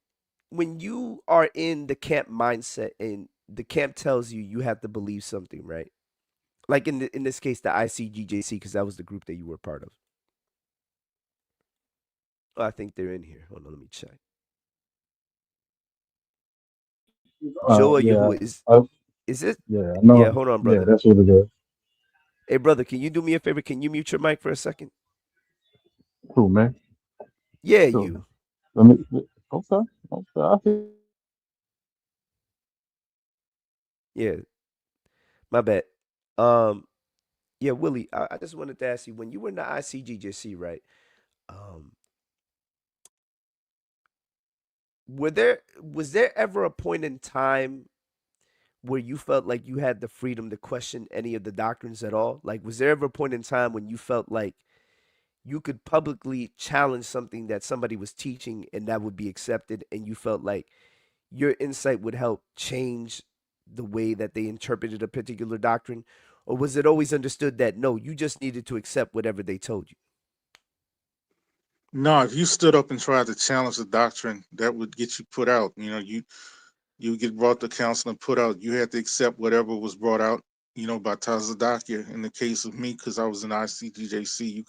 you are in the camp mindset and the camp tells you you have to believe something, right? Like in this case, the ICGJC, because that was the group that you were part of. Oh, I think they're in here. Hold on, let me check. Joe or Yeah, Yahuwah is it? yeah, I Yeah, know. hold on, Yeah, brother. that's what it is. Hey, brother, can you do me a favor? Can you mute your mic for a second? Cool, man. Yeah, Cool. you. Let me. Okay. Okay. I feel Yeah, my bad. Um, yeah, Willie, I just wanted to ask you when you were in the ICGJC, right? Um, was there ever a point in time where you felt like you had the freedom to question any of the doctrines at all? Like, was there ever a point in time when you felt like you could publicly challenge something that somebody was teaching and that would be accepted, and you felt like your insight would help change the way that they interpreted a particular doctrine? Or was it always understood that no, you just needed to accept whatever they told you? No, if you stood up and tried to challenge the doctrine, that would get you put out. You get brought to council and put out. You had to accept whatever was brought out. By Tazadakia. In the case of me, because I was in ICGJC,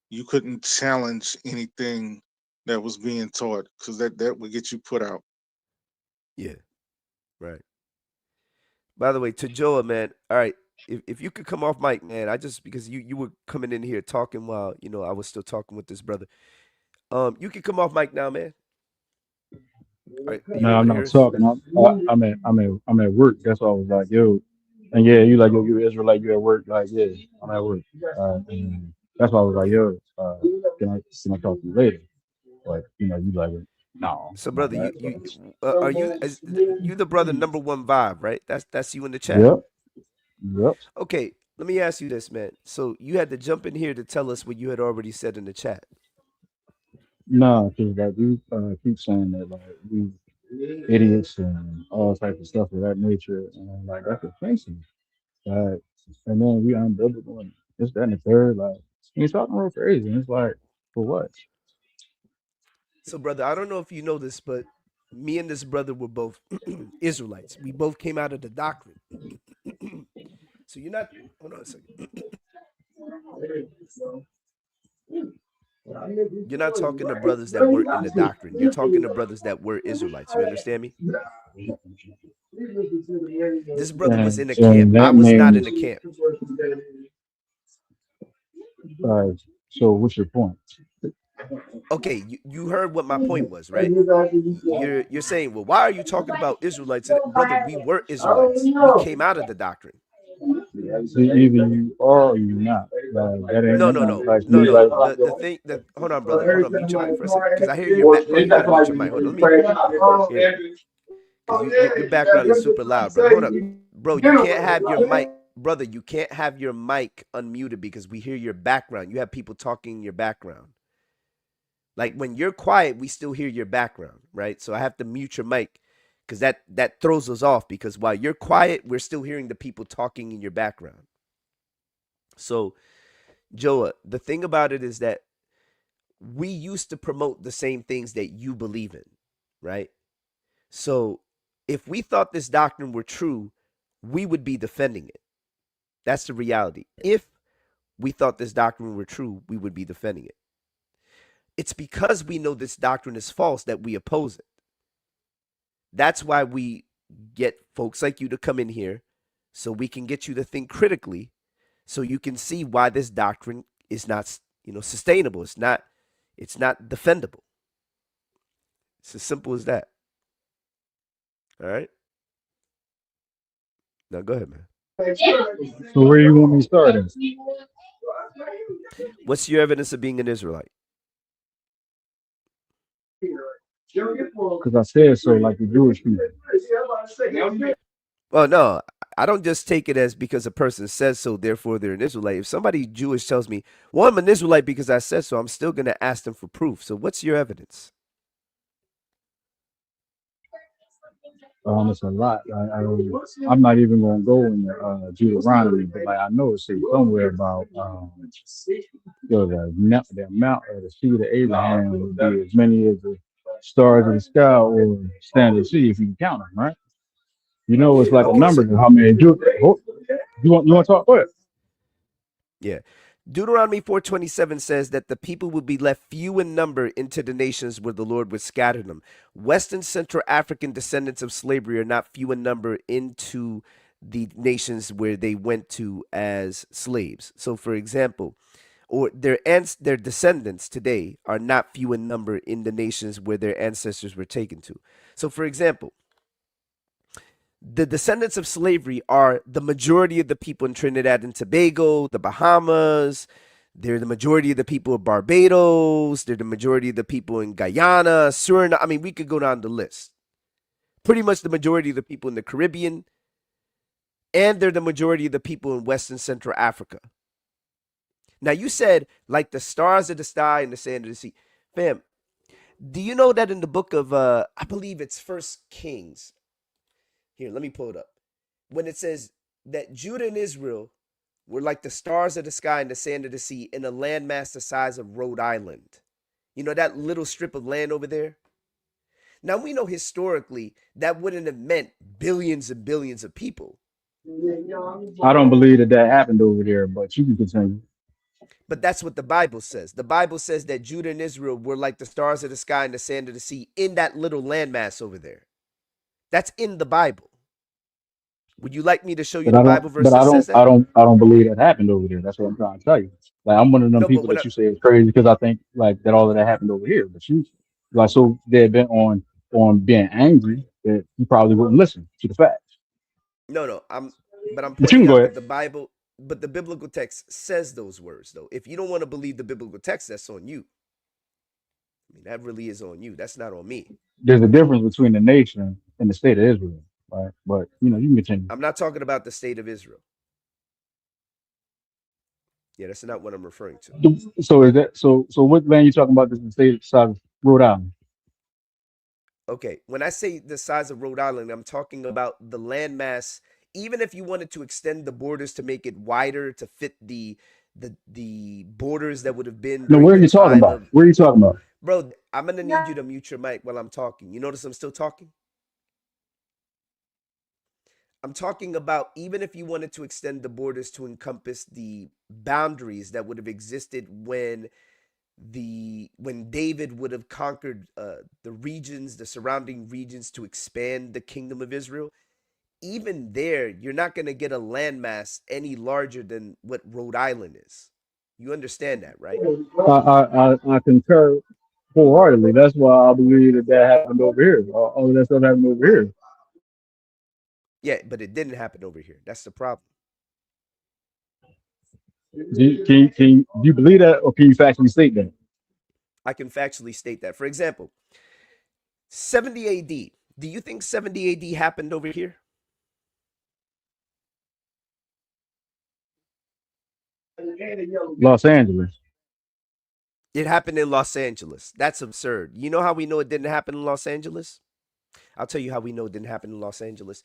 you couldn't challenge anything that was being taught because that would get you put out. Yeah, right. By the way, to Joa, man, all right, if you could come off mic, man, I just because you were coming in here talking while I was still talking with this brother. You can come off mic now, man. All right, are you no, able I'm to not hear us? talking. I'm at work. That's why I was like, yo, and yeah, you like yo, you Israelite, you at work, like yeah, I'm at work. And that's why I was like, Yeah. yo, can I talk to you later? But you like, no, So, not brother, that. are you you the brother number one vibe, right? That's you in the chat. Yep, yep. Okay, let me ask you this, man. So you had to jump in here to tell us what you had already said in the chat. Nah, because like we keep saying that like we idiots and all types of stuff of that nature, and like that's offensive. Like, and then we unbiblical and this, that, and the third. Like, he's talking real crazy. And it's like, for what? So, brother, I don't know if you know this, but me and this brother were both Israelites. We both came out of the doctrine. So you're not. Hold on a second. You're not talking to brothers that weren't in the doctrine. You're talking to brothers that were Israelites. You understand me? This brother was in a camp. And I that was not in means, a camp. like, so what's your point? Okay, you heard what my point was, right? You're saying, well, why are you talking about Israelites? And brother, we were Israelites. We came out of the doctrine. See, either you are or you not. Like, that ain't No, that no, don't no, like no, me. no. Like, The thing that hold on, brother, hold on, mute your mic for a second, because I hear your back. Bro, you got to mute your mic. Hold on, let me here, because your background is super loud, brother. Hold up, bro. You can't have your mic, brother. You can't have your mic unmuted because we hear your background. You have people talking in your background. Like when you're quiet, we still hear your background, right? So I have to mute your mic because that throws us off. Because while you're quiet, we're still hearing the people talking in your background. So Joa, the thing about it is that we used to promote the same things that you believe in, right? So if we thought this doctrine were true, we would be defending it. That's the reality. If we thought this doctrine were true, we would be defending it. It's because we know this doctrine is false that we oppose it. That's why we get folks like you to come in here so we can get you to think critically so you can see why this doctrine is not, sustainable. It's not defendable. It's as simple as that. All right? Now go ahead, man. so where you want me to start at? What's your evidence of being an Israelite? Because I said so, like the Jewish people. Well, no, I don't just take it as because a person says so, therefore they're an Israelite. If somebody Jewish tells me, well, I'm an Israelite because I said so, I'm still going to ask them for proof. So what's your evidence? It's a lot. I'm not even going to go in the Deuteronomy, but like I know it says somewhere about the amount of the seed of Abraham would be as many as the stars in the sky or standard sea if you can count them, right? It's like a Okay, number so to how many Jews. You want to talk? What? yeah. Deuteronomy 4:27 says that the people would be left few in number into the nations where the Lord would scatter them. West and Central African descendants of slavery are not few in number into the nations where they went to as slaves. So, for example, or their descendants today are not few in number in the nations where their ancestors were taken to. So, for example, the descendants of slavery are the majority of the people in Trinidad and Tobago, the Bahamas. They're the majority of the people of Barbados. They're the majority of the people in Guyana, Suriname. I mean, we could go down the list. Pretty much the majority of the people in the Caribbean, and they're the majority of the people in West and Central Africa. Now, you said like the stars of the sky and the sand of the sea. Fam, do you know that in the book of, I believe it's First Kings, here, let me pull it up. When it says that Judah and Israel were like the stars of the sky and the sand of the sea in a landmass the size of Rhode Island. You know that little strip of land over there? Now we know historically that wouldn't have meant billions and billions of people, I don't believe that that happened over there, but you can continue. but that's what the Bible says. The Bible says that Judah and Israel were like the stars of the sky and the sand of the sea in that little landmass over there. That's in the Bible. Would you like me to show you But the I don't, Bible verse but that I says don't, that? I don't believe that happened over there. That's what I'm trying to tell you. Like I'm one of them No, but people what that you say is crazy because I think like that all of that happened over here. But you, like, so they've been on being angry that you probably wouldn't listen to the facts. No, no, but I'm But you can pointing go out ahead. that the biblical text says those words though. If you don't want to believe the biblical text, that's on you. I mean, that really is on you. That's not on me. There's a difference between the nation and the state of Israel, right? But you can continue. I'm not talking about the state of Israel. Yeah, that's not what I'm referring to. So is that so? So what land you talking about? This is the state of Rhode Island. Okay, when I say the size of Rhode Island, I'm talking about the landmass. Even if you wanted to extend the borders to make it wider to fit the borders that would have been No, during where are the you talking time about? of, Where are you talking about? bro, I'm gonna need you to mute your mic while I'm talking. You notice I'm still talking? I'm talking about even if you wanted to extend the borders to encompass the boundaries that would have existed when David would have conquered the regions, the surrounding regions to expand the kingdom of Israel. Even there, you're not going to get a landmass any larger than what Rhode Island is. You understand that, right? I concur wholeheartedly. That's why I believe that that happened over here. All of that stuff happened over here. Yeah, but it didn't happen over here. That's the problem. Do you believe that, or can you factually state that? I can factually state that. For example, 70 AD. Do you think 70 AD happened over here? Los Angeles. It happened in Los Angeles. That's absurd. You know how we know it didn't happen in Los Angeles? I'll tell you how we know it didn't happen in Los Angeles.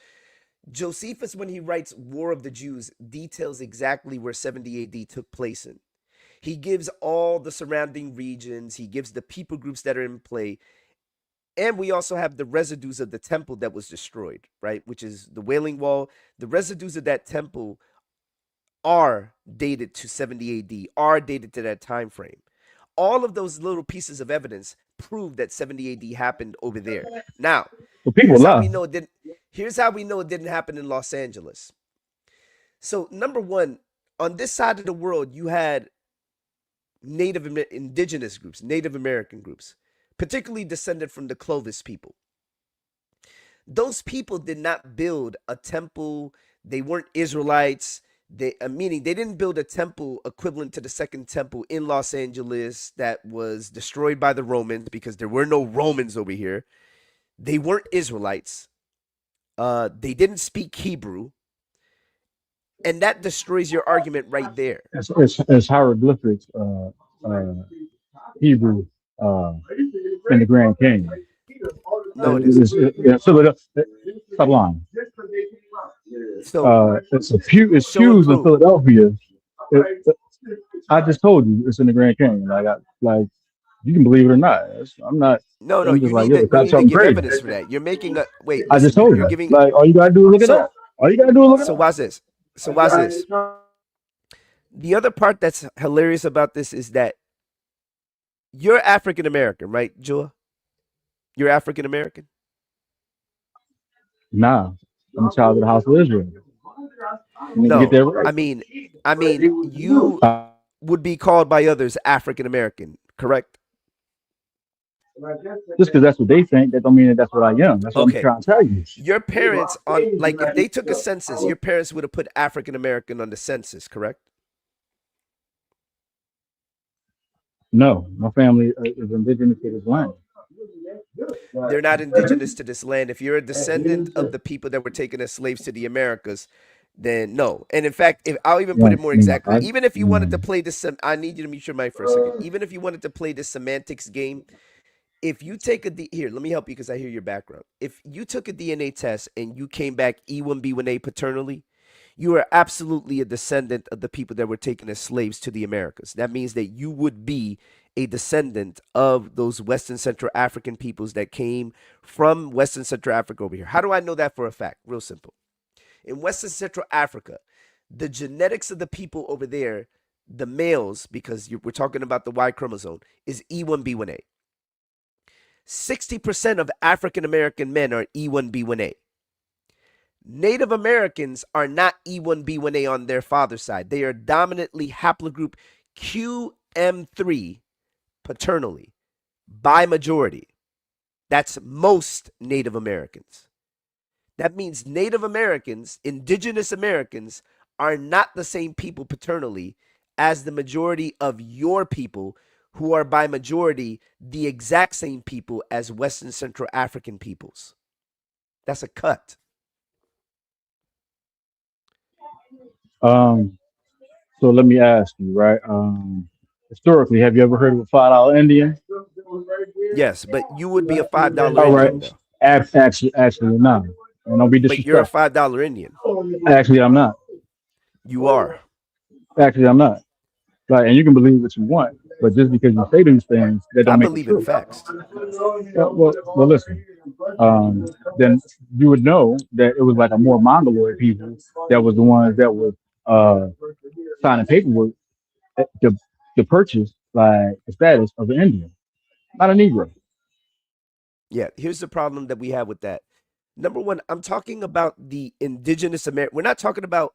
Josephus, when he writes War of the Jews, details exactly where 70 AD took place in. He gives all the surrounding regions, he gives the people groups that are in play, and we also have the residues of the temple that was destroyed, right? Which is the Wailing Wall. The residues of that temple are dated to 70 AD, are dated to that time frame. All of those little pieces of evidence prove that 70 AD happened over there. Now, But people here's how lie. we know it didn't. Here's how we know it didn't happen in Los Angeles. So, number one, on this side of the world, you had Native indigenous groups, Native American groups, particularly descended from the Clovis people. Those people did not build a temple. They weren't Israelites. Meaning they didn't build a temple equivalent to the second temple in Los Angeles that was destroyed by the Romans because there were no Romans over here. They weren't Israelites. They didn't speak Hebrew, and that destroys your argument right there. It's hieroglyphics, Hebrew, in the Grand Canyon. No, it isn't. Stop lying. So It's show and fused in prove. Philadelphia. It, I just told you it's in the Grand Canyon. Like you can believe it or not. I'm not. No, no, I'm just you like, need yo, to you that's need to something give crazy. evidence for that. You're making a wait. I just Listen, told you're you. giving Like all you gotta do is look it so up. All you gotta do is look it so up. why's this? So why's this? The other part that's hilarious about this is that you're African American, right, Joa? You're African American? Nah, I'm a child of the house of Israel. You need to get No. that right. I mean, you would be called by others African American, correct? Just because that's what they think, that don't mean that that's what I am. That's what I'm Okay. trying to tell you. Your parents on like if they took a census, your parents would have put African American on the census, correct? No, my family is indigenous to this land. They're not indigenous to this land. If you're a descendant of the people that were taken as slaves to the Americas, then no. And in fact, if I'll even put Yeah, it more yeah, exactly, even if you wanted to mm. play this, I need you to mute your mic for a second. Even if you wanted to play this semantics game, if you take here, let me help you because I hear your background. If you took a DNA test and you came back E1B1A paternally, you are absolutely a descendant of the people that were taken as slaves to the Americas. That means that you would be a descendant of those Western Central African peoples that came from Western Central Africa over here. How do I know that for a fact? Real simple. In Western Central Africa, the genetics of the people over there, the males, because we're talking about the Y chromosome, is E1B1A. 60% of African American men are E1B1A. Native Americans are not E1B1A on their father's side. They are dominantly haplogroup QM3 paternally by majority. That's most Native Americans. That means Native Americans, indigenous Americans, are not the same people paternally as the majority of your people who are by majority the exact same people as Western Central African peoples. That's a cut. Um, so let me ask you, right? Historically, have you ever heard of a $5 Indian? Yes, but you would be a $5 All right. Indian though. Actually, no. And don't be But you're a disrespectful. $5 Indian. Actually, I'm not. You are. Actually, I'm not. Like, and you can believe what you want, but just because you say these things, that I don't make it believe in true. facts. Well, listen. Then you would know that it was like a more mongoloid people that was the ones that was uh, signing paperwork to to purchase like the status of an Indian, not a Negro. Yeah, here's the problem that we have with that. Number one, I'm talking about the indigenous American. We're not talking about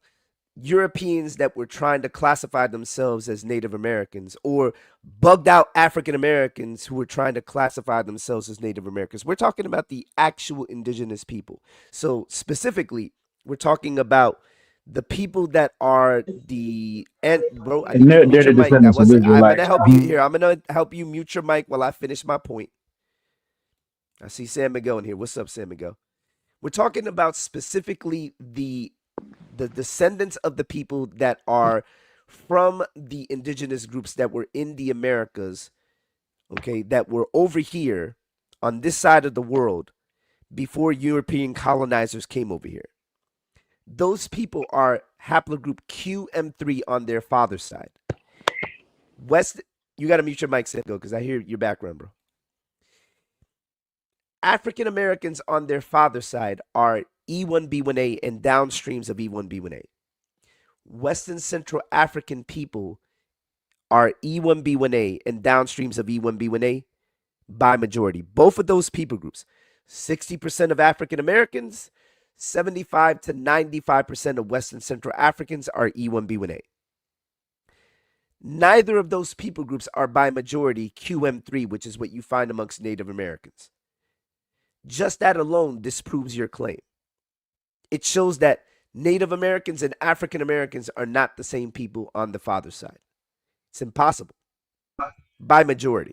Europeans that were trying to classify themselves as Native Americans or bugged out African Americans who were trying to classify themselves as Native Americans. We're talking about the actual indigenous people. So specifically, we're talking about the people that are the and bro, I And need you to they're mute the your mic. That descendants of wasn't I'm gonna Israelites. help you here. I'm gonna help you mute your mic while I finish my point. I see San Miguel in here. What's up, San Miguel? We're talking about specifically the descendants of the people that are from the indigenous groups that were in the Americas, okay, that were over here on this side of the world before European colonizers came over here. Those people are haplogroup QM3 on their father's side. West, you got to mute your mic, Go, because I hear your background, bro. African Americans on their father's side are E1B1A and downstreams of E1B1A. Western Central African people are E1B1A and downstreams of E1B1A by majority. Both of those people groups, 60% of African Americans, 75 to 95% of Western Central Africans are E1B1A. Neither of those people groups are by majority QM3, which is what you find amongst Native Americans. Just that alone disproves your claim. It shows that Native Americans and African Americans are not the same people on the father's side. It's impossible by majority.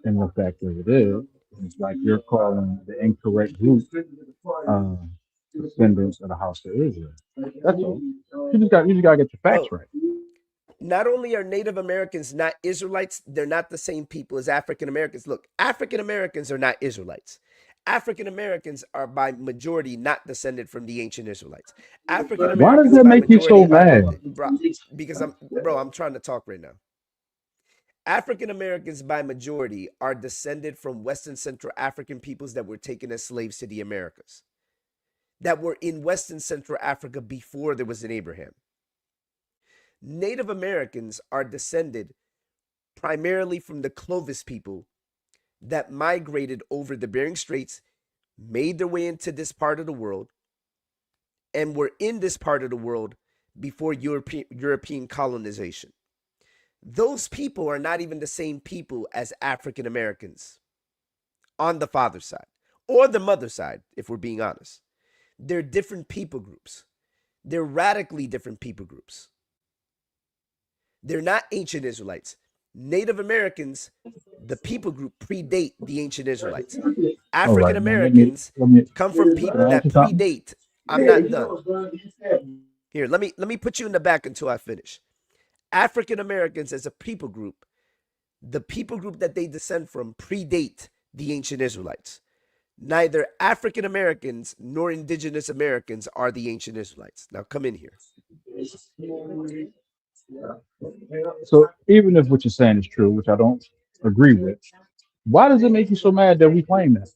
And the fact of it is, it's like you're calling the incorrect group uh, descendants of the house of Israel. That's all. You just gotta get your facts Bro, right. not only are Native Americans not Israelites, they're not the same people as African Americans. Look, African Americans are not Israelites. African Americans are by majority not descended from the ancient Israelites. African Why does Americans that by make you so majority are mad? bro, because I'm trying to talk right now. African Americans by majority are descended from Western Central African peoples that were taken as slaves to the Americas, that were in Western Central Africa before there was an Abraham. Native Americans are descended primarily from the Clovis people that migrated over the Bering Straits, made their way into this part of the world, and were in this part of the world before European colonization. Those people are not even the same people as African Americans on the father's side or the mother's side, if we're being honest. They're different people groups. They're radically different people groups. They're not ancient Israelites. Native Americans, the people group, predate the ancient Israelites. All African right, man. Let me Americans let me. come from Can people I ask you that something? predate. I'm not done. Here, let me put you in the back until I finish. African Americans as a people group, the people group that they descend from predate the ancient Israelites. Neither African Americans nor indigenous Americans are the ancient Israelites. Now come in here. So even if what you're saying is true, which I don't agree with, why does it make you so mad that we claim that?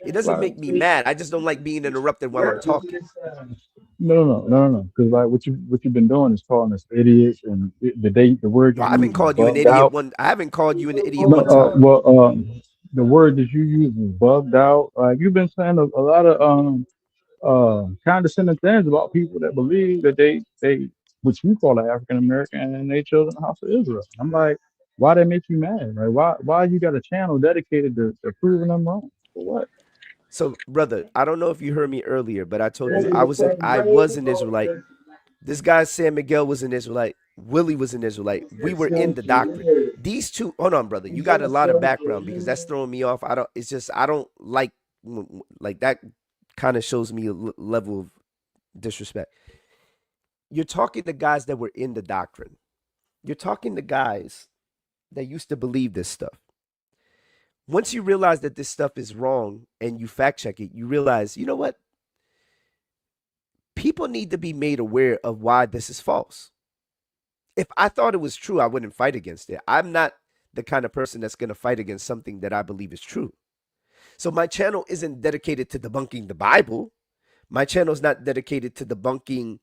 It doesn't Like, make me mad. I just don't like being interrupted while I'm talking. because like what you've been doing is calling us idiots, and the word you Well, I haven't use is called you an bugged idiot out. one. I haven't called you an idiot No, one time. the word that you use is bugged out. You've been saying a lot of condescending things about people that believe that they which you call an African American and they children of the house of Israel. I'm like, why they make you mad? Right? Why you got a channel dedicated to proving them wrong? For what? So, brother, I don't know if you heard me earlier, but I told you I was an Israelite. This guy Sam Miguel was an Israelite. Willie was an Israelite. We were in the doctrine. These two, hold on, brother. You got a lot of background because that's throwing me off. I don't. It's just I don't like that. Kind of shows me a level of disrespect. You're talking to guys that were in the doctrine. You're talking to guys that used to believe this stuff. Once you realize that this stuff is wrong and you fact check it, you realize, you know what? People need to be made aware of why this is false. If I thought it was true, I wouldn't fight against it. I'm not the kind of person that's going to fight against something that I believe is true. So my channel isn't dedicated to debunking the Bible. My channel is not dedicated to debunking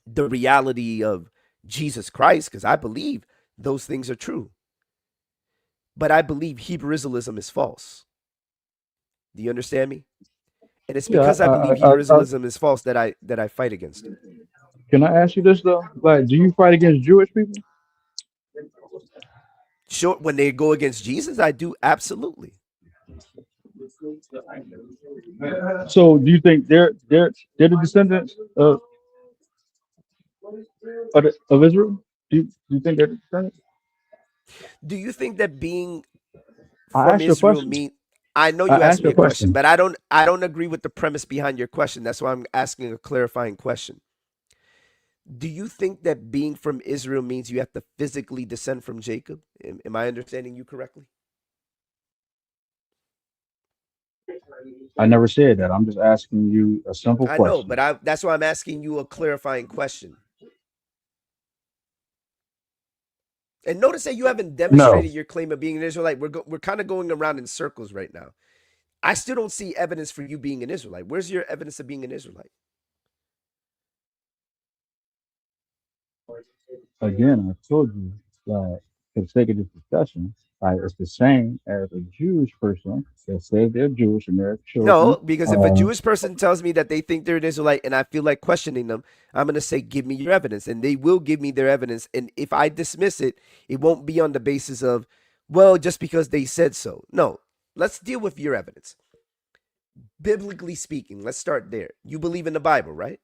the reality of Jesus Christ because I believe those things are true. But I believe Hebrew Israelism is false. Do you understand me? And it's Yeah. because I believe Hebrew Israelism is false that I fight against it. Can I ask you this though? Like, do you fight against Jewish people? Sure, when they go against Jesus, I do absolutely. So do you think they're the descendants of Israel? Do you think they're the descendants? Do you think that being I from asked you a Israel question. mean I know I you asked asked me you a a question, question. but I don't agree with the premise behind your question. That's why I'm asking a clarifying question. Do you think that being from Israel means you have to physically descend from Jacob? Am I understanding you correctly? I never said that. I'm just asking you a simple I know, but question. that's why I'm asking you a clarifying question. And notice that you haven't No. demonstrated your claim of being an Israelite. We're kind of going around in circles right now. I still don't see evidence for you being an Israelite. Where's your evidence of being an Israelite? Again, I told you that for the sake of this discussion, it's the same as a Jewish person that says they're Jewish and they're No, children. because if a Uh, Jewish person tells me that they think they're an Israelite and I feel like questioning them, I'm going to say, give me your evidence. And they will give me their evidence. And if I dismiss it, it won't be on the basis of, well, just because they said so. No, let's deal with your evidence. Biblically speaking, let's start there. You believe in the Bible, right?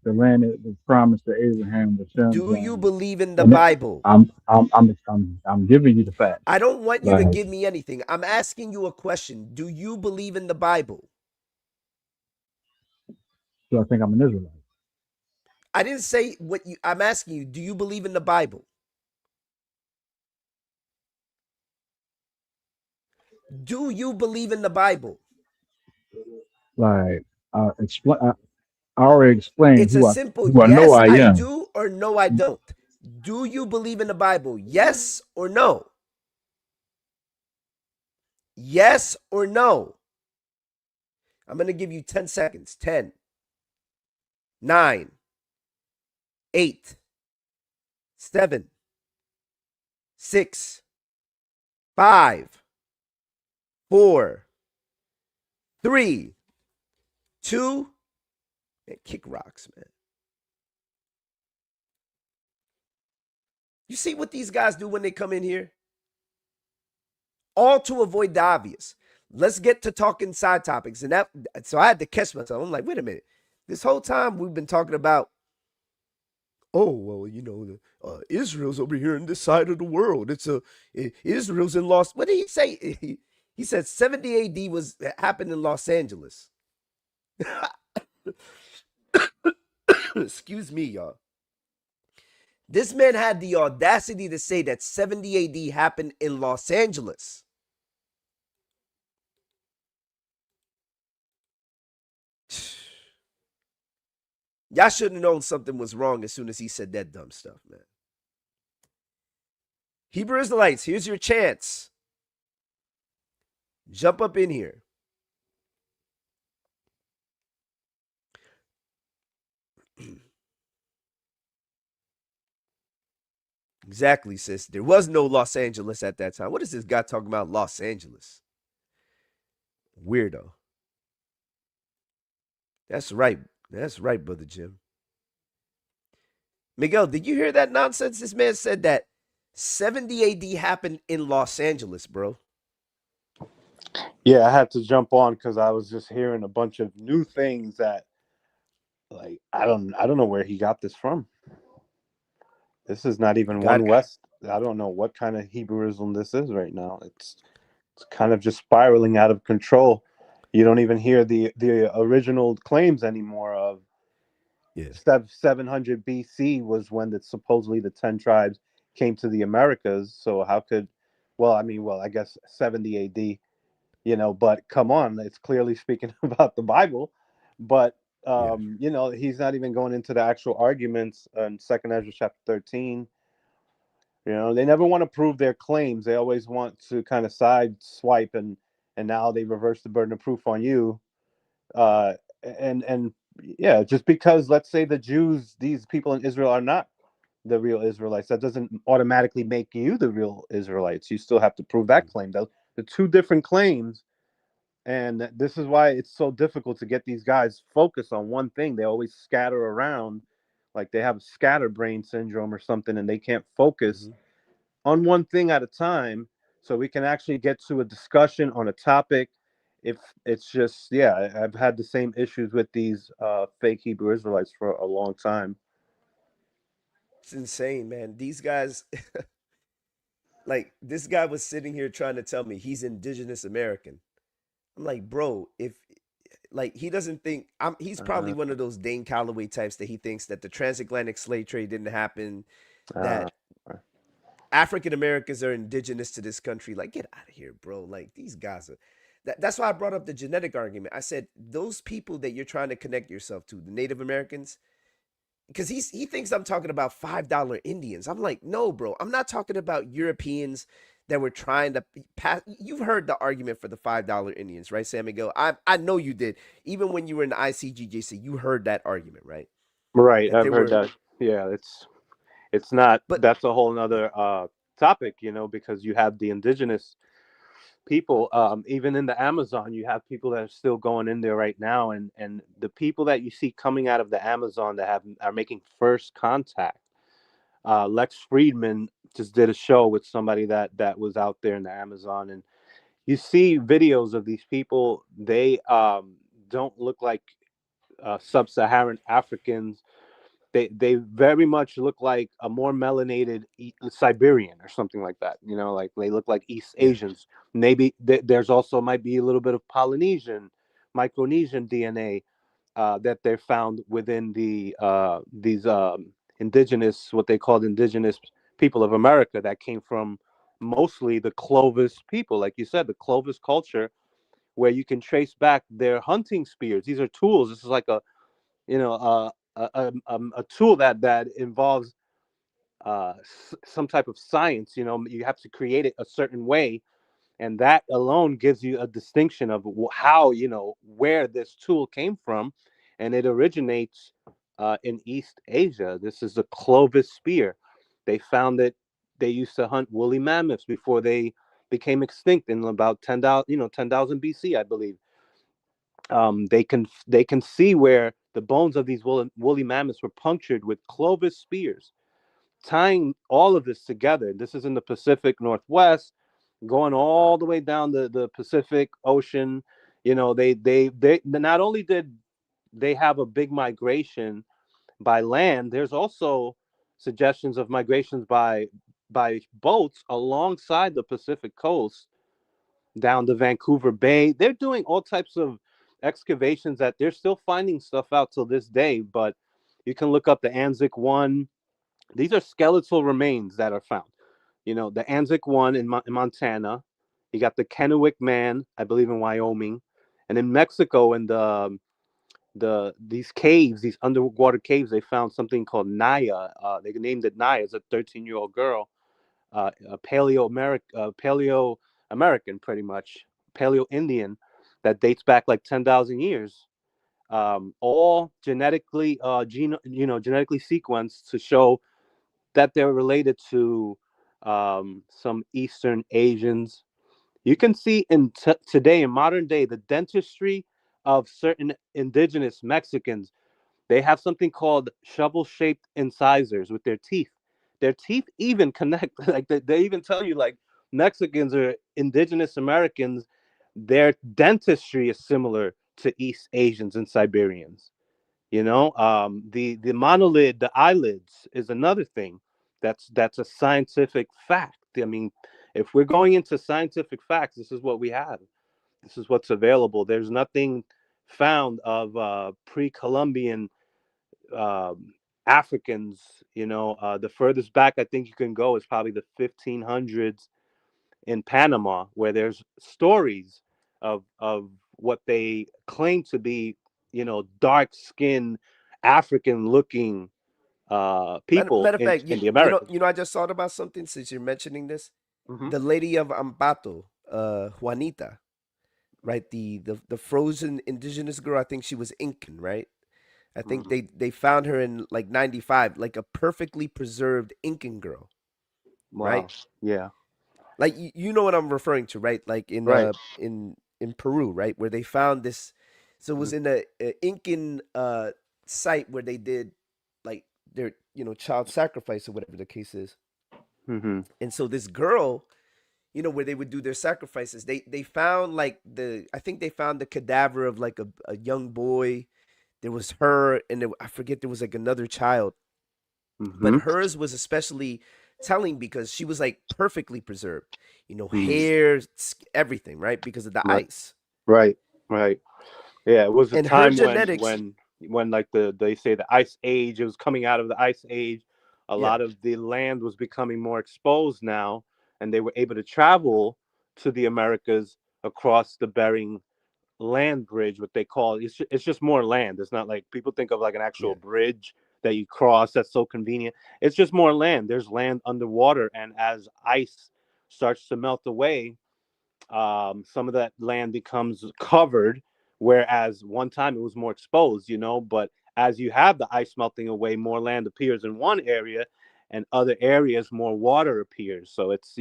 the land that was promised to Abraham, the son's Do you land, believe in the and Bible? I'm giving you the I facts. don't want you to Like, give me anything. I'm asking you a question. Do you believe in the Bible? so I think I'm an Israelite. I didn't say what you, I'm asking you, do you believe in the Bible? Do you believe in the Bible? Like, explain. I already explained It's a simple who I know yes, I I am. do, or no, I don't. Do you believe in the Bible? Yes or no? Yes or no? I'm going to give you 10 seconds. 10, 9, 8, 7, 6, 5, 4, 3, 2. Man, kick rocks, man. You see what these guys do when they come in here? All to avoid the obvious. Let's get to talking side topics. And that, so I had to catch myself. I'm like, wait a minute. This whole time we've been talking about, oh, well, Israel's over here on this side of the world. Israel's in Los. What did he say? He said 70 AD was happened in Los Angeles. Excuse me, y'all. This man had the audacity to say that 70 AD happened in Los Angeles. Y'all should have known something was wrong as soon as he said that dumb stuff, man. Hebrew Israelites, here's your chance. Jump up in here. Exactly, sis. There was no Los Angeles at that time. What is this guy talking about, Los Angeles? Weirdo. That's right. That's right, Brother Jim. Miguel, did you hear that nonsense? This man said that 70 AD happened in Los Angeles, bro. Yeah, I had to jump on because I was just hearing a bunch of new things that, like, I don't know where he got this from. This is not even God, one West. I don't know what kind of Hebrewism this is right now. It's kind of just spiraling out of control. You don't even hear the original claims anymore of yeah. 700 BC was when supposedly the 10 tribes came to the Americas. So how could, I guess 70 AD, but come on, it's clearly speaking about the Bible. But Yeah. he's not even going into the actual arguments in Second Ezra chapter 13. They never want to prove their claims. They always want to kind of side swipe, and now they reverse the burden of proof on you. Uh, and yeah, just because, let's say, the Jews, these people in Israel, are not the real Israelites, that doesn't automatically make you the real Israelites. You still have to prove that claim. The two different claims. And this is why it's so difficult to get these guys focused on one thing. They always scatter around, like they have scatterbrain syndrome or something, and they can't focus Mm-hmm. on one thing at a time, so we can actually get to a discussion on a topic. If it's just, yeah, I've had the same issues with these fake Hebrew Israelites for a long time. It's insane, man. These guys, like, this guy was sitting here trying to tell me he's indigenous American. I'm like, bro, if like he doesn't think he's probably Uh, one of those Dane Calloway types that he thinks that the transatlantic slave trade didn't happen, uh, that African Americans are indigenous to this country. Like, get out of here, bro. Like, these guys are. That's why I brought up the genetic argument. I said those people that you're trying to connect yourself to, the Native Americans, because he thinks I'm talking about $5 Indians. I'm like, no, bro. I'm not talking about Europeans that were trying to pass. You've heard the argument for the $5 Indians, right, San Miguel? I know you did. Even when you were in the ICGJC, you heard that argument, right? right, That I've there heard were, that. Yeah, it's not. but That's a whole nother topic, because you have the indigenous people. Even in the Amazon, you have people that are still going in there right now, and the people that you see coming out of the Amazon that are making first contact. Lex Friedman just did a show with somebody that was out there in the Amazon, and you see videos of these people. They don't look like sub-Saharan Africans. They very much look like a more melanated Siberian or something like that. Like they look like East yeah, Asians. Maybe there's also might be a little bit of Polynesian, Micronesian DNA that they're found within these indigenous, what they called indigenous people of America, that came from mostly the Clovis people, like you said, the Clovis culture, where you can trace back their hunting spears. These are tools. This is like you know a tool that involves some type of science. You have to create it a certain way, And that alone gives you a distinction of how, where this tool came from. And it originates in East Asia. This is the Clovis spear. They found that they used to hunt woolly mammoths before they became extinct in about 10,000, 10,000 BC, I believe. They can see where the bones of these woolly mammoths were punctured with Clovis spears, tying all of this together. This is in the Pacific Northwest, going all the way down the Pacific Ocean. They not only did they have a big migration by land, there's also suggestions of migrations by boats alongside the Pacific coast down to Vancouver Bay. They're doing all types of excavations that they're still finding stuff out till this day. But you can look up the Anzac One. These are skeletal remains that are found. The Anzac One in Montana. You got the Kennewick Man, I believe, in Wyoming, and in Mexico, in these caves, these underwater caves, they found something called Naya. They named it Naya. It's a 13-year-old girl, a Paleo American, pretty much Paleo Indian, that dates back like 10,000 years. All genetically sequenced to show that they're related to some Eastern Asians. You can see today, in modern day, the dentistry of certain indigenous Mexicans. They have something called shovel-shaped incisors with their teeth. Their teeth even connect. Like they even tell you, like, Mexicans or indigenous Americans, their dentistry is similar to East Asians and Siberians. The monolid, the eyelids, is another thing that's a scientific fact. I mean, if we're going into scientific facts, this is what we have. This is what's available. There's nothing found of pre-Columbian um, Africans. The furthest back I think you can go is probably the 1500s in Panama, where there's stories of what they claim to be, dark skinned African looking people Matter of in fact, the Americas. I just thought about something since you're mentioning this. Hmm. The lady of Ambato, Juanita, right? The frozen indigenous girl. I think she was Incan, right? I think Hmm. they found her in like 95, like a perfectly preserved Incan girl, right? Wow. Yeah. Like you know what I'm referring to, right? Like Right. in Peru, right, where they found this. So it was in a Incan site where they did like their child sacrifice or whatever the case is. Mm-hmm. And so this girl, where they would do their sacrifices, they found like I think they found the cadaver of like a young boy. There was her, and I forget, there was like another child, but Mm-hmm. hers was especially telling because she was like perfectly preserved, Mm. hair, everything, right, because of the Right. ice. Right. Right. Yeah. It was a And her time when genetics, like they say the ice age. It was coming out of the ice age. A yeah, lot of the land was becoming more exposed now, and they were able to travel to the Americas across the Bering land bridge, what they call it. It's just more land. It's not like people think of like an yeah. actual bridge that you cross that's so convenient. It's just more land. There's land underwater, and as ice starts to melt away, some of that land becomes covered, whereas one time it was more exposed. But as you have the ice melting away, more land appears in one area, and other areas more water appears. So it's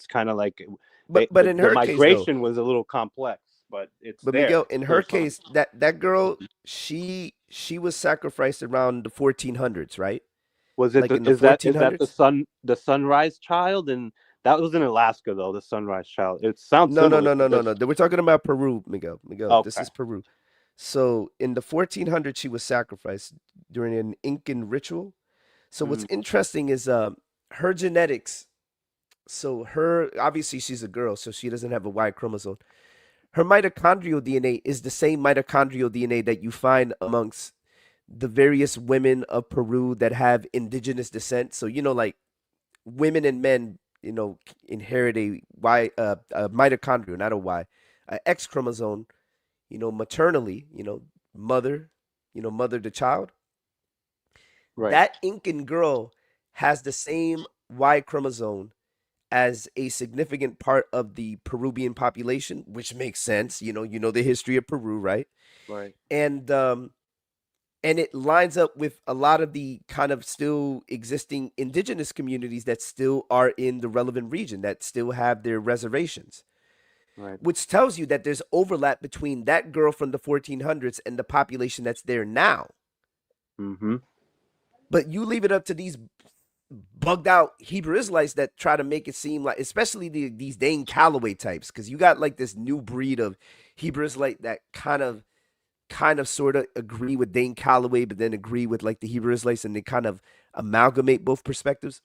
kind of like But in the her case though, migration was a little complex, but it's but there. Miguel, It's in still her something. case, that girl, she was sacrificed around the 1400s, right? Was it Like in the is that 1400s. the Sunrise Child? And that was in Alaska, though. The Sunrise Child. It sounds No, no, similar no, to no, no, this. no. We're talking about Peru, Miguel. Miguel, this Okay. is Peru. So in the 1400s, she was sacrificed during an Incan ritual. So what's Mm-hmm. interesting is her genetics. So her, obviously she's a girl, so she doesn't have a Y chromosome. Her mitochondrial DNA is the same mitochondrial DNA that you find amongst the various women of Peru that have indigenous descent. So like women and men, inherit a mitochondrial, not a Y, a X chromosome, maternally, mother, mother to child. Right. That Incan girl has the same Y chromosome as a significant part of the Peruvian population, which makes sense. You know the history of Peru, right? Right. And and it lines up with a lot of the kind of still existing indigenous communities that still are in the relevant region that still have their reservations, Right. which tells you that there's overlap between that girl from the 1400s and the population that's there now. Mm-hmm. But you leave it up to these bugged out Hebrew Israelites that try to make it seem like, especially these Dane Calloway types, because you got like this new breed of Hebrew Israelite that kind of sort of agree with Dane Calloway, but then agree with like the Hebrew Israelites, and they kind of amalgamate both perspectives.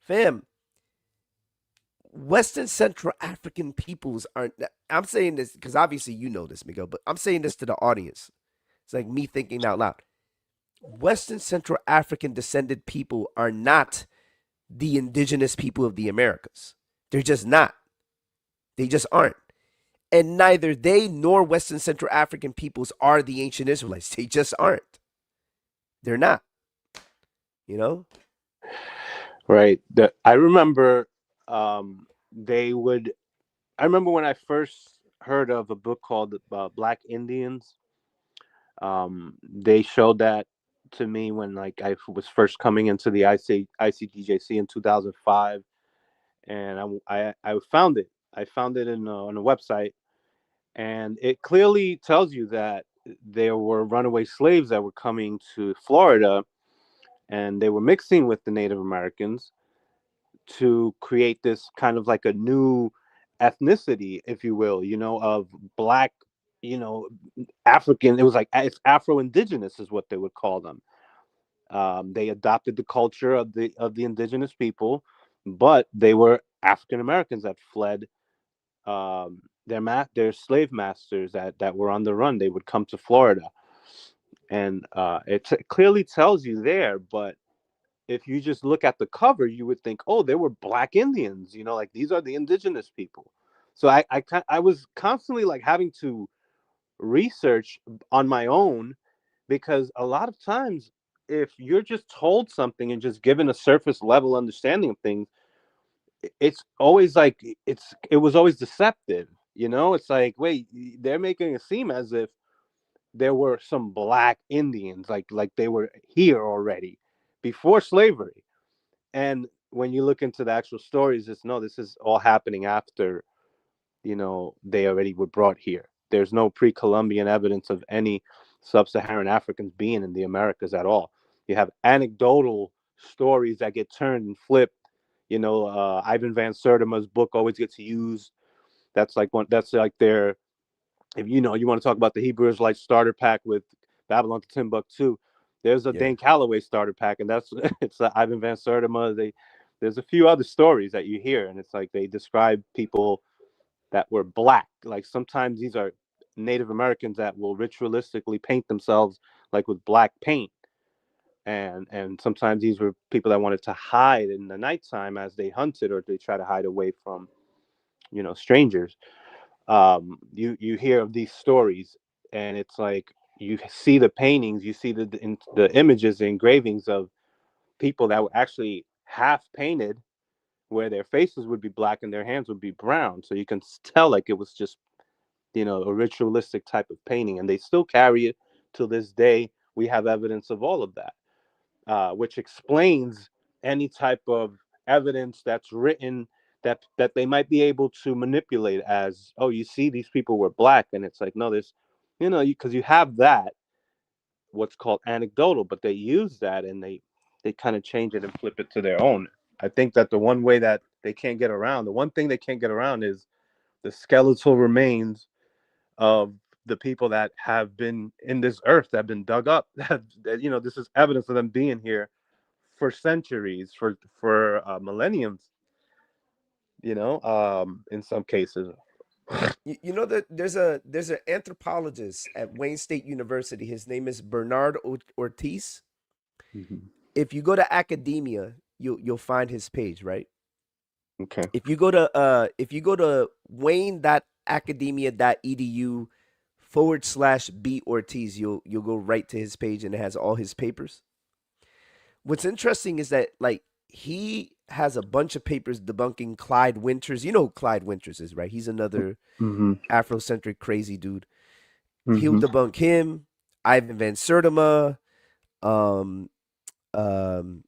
Fam, Western Central African peoples aren't. I'm saying this because obviously you know this, Miguel, but I'm saying this to the audience. It's like me thinking out loud. Western Central African descended people are not the indigenous people of the Americas. They're just not. They just aren't. And neither they nor Western Central African peoples are the ancient Israelites. They just aren't. They're not, you know? Right. I remember they would. I remember when I first heard of a book called Black Indians. They showed that to me when like I was first coming into the ICDJC in 2005, and I found it. I found it on a website, and it clearly tells you that there were runaway slaves that were coming to Florida, and they were mixing with the Native Americans to create this kind of like a new ethnicity, if you will, of black, you know, African. It was like it's Afro-Indigenous is what they would call them. They adopted the culture of the indigenous people, but they were African Americans that fled their slave masters that were on the run. They would come to Florida, and it clearly tells you there. But if you just look at the cover, you would think, oh, they were black Indians. Like these are the indigenous people. So I was constantly like having to research on my own, because a lot of times if you're just told something and just given a surface level understanding of things, it's always like it was always deceptive. It's like, wait, they're making it seem as if there were some black Indians, like they were here already before slavery. And when you look into the actual stories, it's no, this is all happening after they already were brought here. There's no pre-Columbian evidence of any sub-Saharan Africans being in the Americas at all. You have anecdotal stories that get turned and flipped. Ivan Van Sertima's book always gets used. That's like one. That's like their. If you want to talk about the Hebrew Israelite starter pack with Babylon to Timbuktu, there's a Yeah. Dane Calloway starter pack, and that's it's Ivan Van Sertima. There's a few other stories that you hear, and it's like they describe people that were black. Like sometimes these are Native Americans that will ritualistically paint themselves like with black paint. And sometimes these were people that wanted to hide in the nighttime as they hunted, or they try to hide away from strangers. You hear of these stories, and it's like you see the paintings, you see the images, the engravings of people that were actually half painted, where their faces would be black and their hands would be brown, so you can tell like it was just a ritualistic type of painting, and they still carry it to this day. We have evidence of all of that, which explains any type of evidence that's written that they might be able to manipulate as, oh, you see, these people were black, and it's like, no, there's, because you have that, what's called anecdotal, but they use that and they kind of change it and flip it to their own. I think that the one way that they can't get around, the one thing they can't get around is the skeletal remains of the people that have been in this earth, that have been dug up. That this is evidence of them being here for centuries, for millenniums. In some cases. You know that there's an anthropologist at Wayne State University. His name is Bernard Ortiz. Mhm. If you go to academia, you'll find his page, right? Okay. If you go to wayne.academia.edu/B Ortiz, you'll go right to his page, and it has all his papers. What's interesting is that like he has a bunch of papers debunking Clyde Winters. You know who Clyde Winters is, right? He's another Mm-hmm. Afrocentric crazy dude. He'll Mm-hmm. debunk him, Ivan Van Sertima, um, um,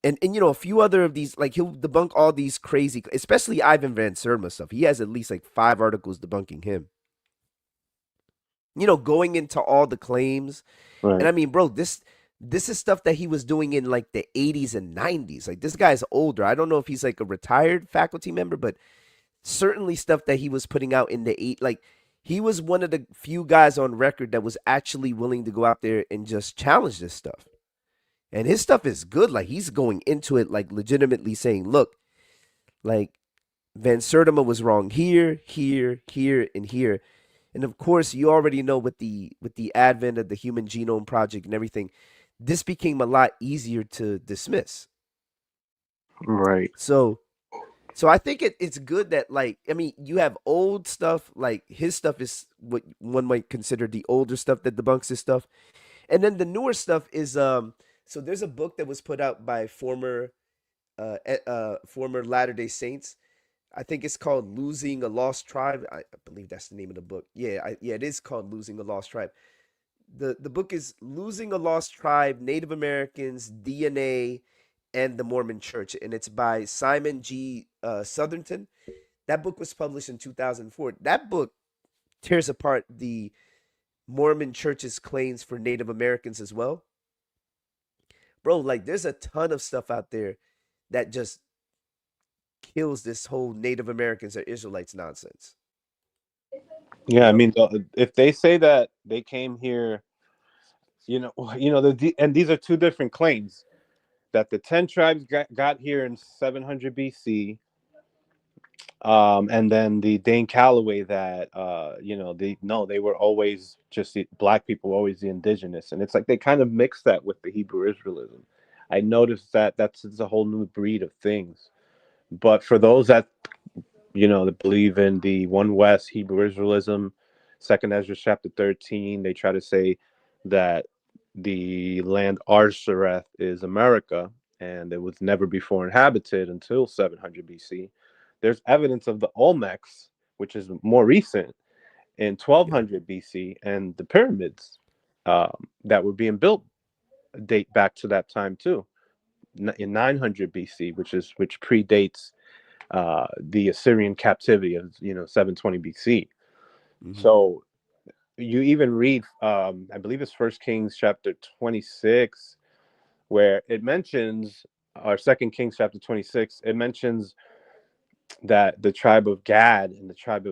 and a few other of these. Like he'll debunk all these crazy, especially Ivan Van Sertima stuff. He has at least like 5 articles debunking him. Going into all the claims. And Right. I mean, bro, this is stuff that he was doing in like the 80s and 90s. Like this guy's older. I don't know if he's like a retired faculty member, but certainly stuff that he was putting out in the like he was one of the few guys on record that was actually willing to go out there and just challenge this stuff. And his stuff is good. Like he's going into it like legitimately saying, look, like Van Sertima was wrong here, here, here, and here. And of course, you already know with the advent of the Human Genome Project and everything, this became a lot easier to dismiss. Right. So I think it's good that, like, I mean, you have old stuff, like his stuff is what one might consider the older stuff that debunks his stuff. And then the newer stuff is so there's a book that was put out by former Latter-day Saints. I think it's called Losing a Lost Tribe. I believe that's the name of the book. Yeah, yeah, it is called Losing a Lost Tribe. The book is Losing a Lost Tribe, Native Americans, DNA, and the Mormon Church, and it's by Simon G. Southerton. That book was published in 2004. That book tears apart the Mormon Church's claims for Native Americans as well. Bro, like there's a ton of stuff out there that just kills this whole Native Americans or Israelites nonsense. You Yeah, I know? mean, if they say that they came here, and these are two different claims that the 10 tribes got here in 700 BC, and then the Dane Calloway that they were always just the black people, were always the indigenous, and it's like they kind of mixed that with the Hebrew Israelism. I noticed that it's a whole new breed of things. But for those that that believe in the one West Hebrew Israelism, Second Ezra chapter 13, they try to say that the land Arsareth is America, and it was never before inhabited until 700 BC. There's evidence of the Olmecs, which is more recent, in Yeah. 1200 BC, and the pyramids that were being built date back to that time too, in 900 BC, which predates the Assyrian captivity of 720 BC. Hmm. So you even read, I believe it's First Kings chapter 26, where it mentions, or Second Kings chapter 26, it mentions that the tribe of Gad and the tribe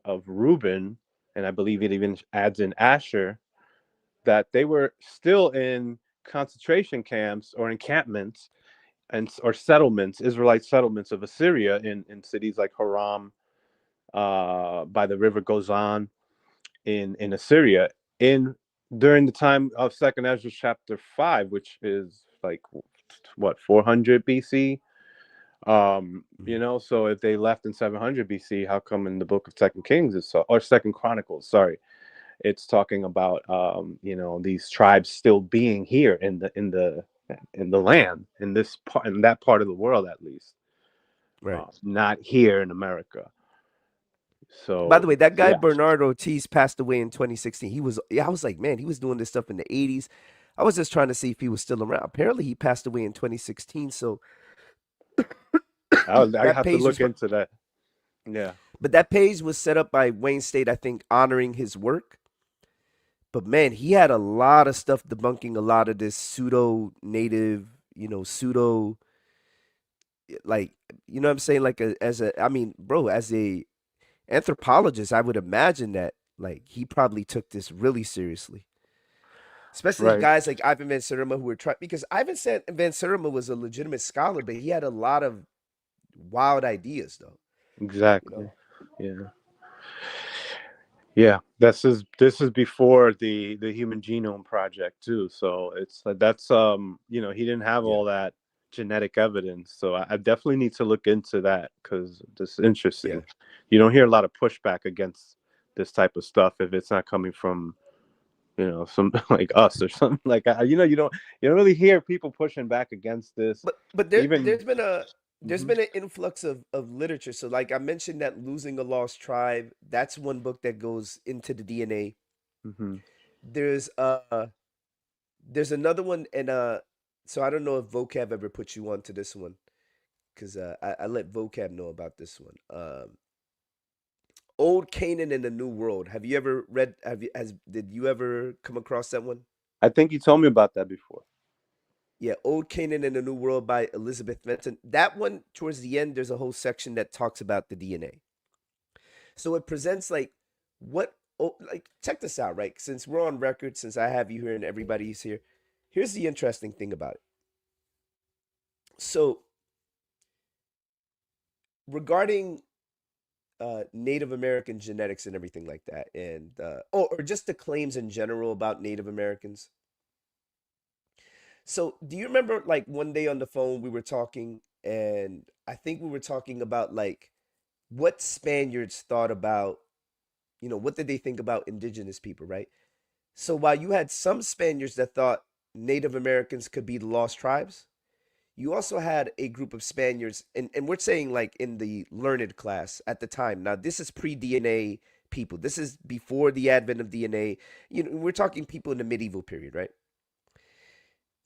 of Reuben, and I believe it even adds in Asher, that they were still in concentration camps or encampments or settlements, Israelite settlements of Assyria in cities like Haram, by the river Gozan in Assyria, in during the time of Second Ezra chapter 5, which is like what, 400 BC. Hmm. So if they left in 700 BC, how come in the book of Second Kings or Second Chronicles, sorry, it's talking about these tribes still being here in the land, in this part, in that part of the world, at least, Right. not here in America. By the So way, that guy yeah. Bernard Ortiz passed away in 2016. Yeah, I was like, man, he was doing this stuff in the 80s. I was just trying to see if he was still around. Apparently, he passed away in 2016. So I that have to page look was, into that. Yeah. but that page was set up by Wayne State, I think, honoring his work. But man, he had a lot of stuff debunking a lot of this pseudo native, pseudo, like, what I'm saying? Like, I mean, bro, as a anthropologist, I would imagine that, like, he probably took this really seriously. Especially Right. guys like Ivan Van Sertima who were trying, because Van Sertima was a legitimate scholar, but he had a lot of wild ideas, though, you Exactly. know? Yeah. Yeah. This is before the Human Genome Project too. So it's like that's he didn't have Yeah, all that genetic evidence. So I definitely need to look into that because it's yeah, interesting. You don't hear a lot of pushback against this type of stuff if it's not coming from some like us or something like you don't really hear people pushing back against this. But Even there's hmm been an influx of literature. So like I mentioned that Losing a Lost Tribe, that's one book that goes into the DNA. hmm There's there's another one, and so I don't know if Vocab ever put you onto this one, because I let Vocab know about this one. Old Canaan in the New World. Have you ever read? Have you has Did you ever come across that one? I think you told me about that before. Yeah, Old Canaan in the New World by Elizabeth Benton. That one, towards the end, there's a whole section that talks about the DNA. So it presents like what, oh, like, check this out, right? Since we're on record, since I have you here and everybody's here, here's the interesting thing about it. So regarding Native American genetics and everything like that, and or just the claims in general about Native Americans. So do you remember like one day on the phone we were talking, and I think we were talking about like what Spaniards thought about, what did they think about indigenous people, right? So while you had some Spaniards that thought Native Americans could be the lost tribes, you also had a group of Spaniards, and we're saying like in the learned class at the time. Now, this is pre DNA people. This is before the advent of DNA. We're talking people in the medieval period, right?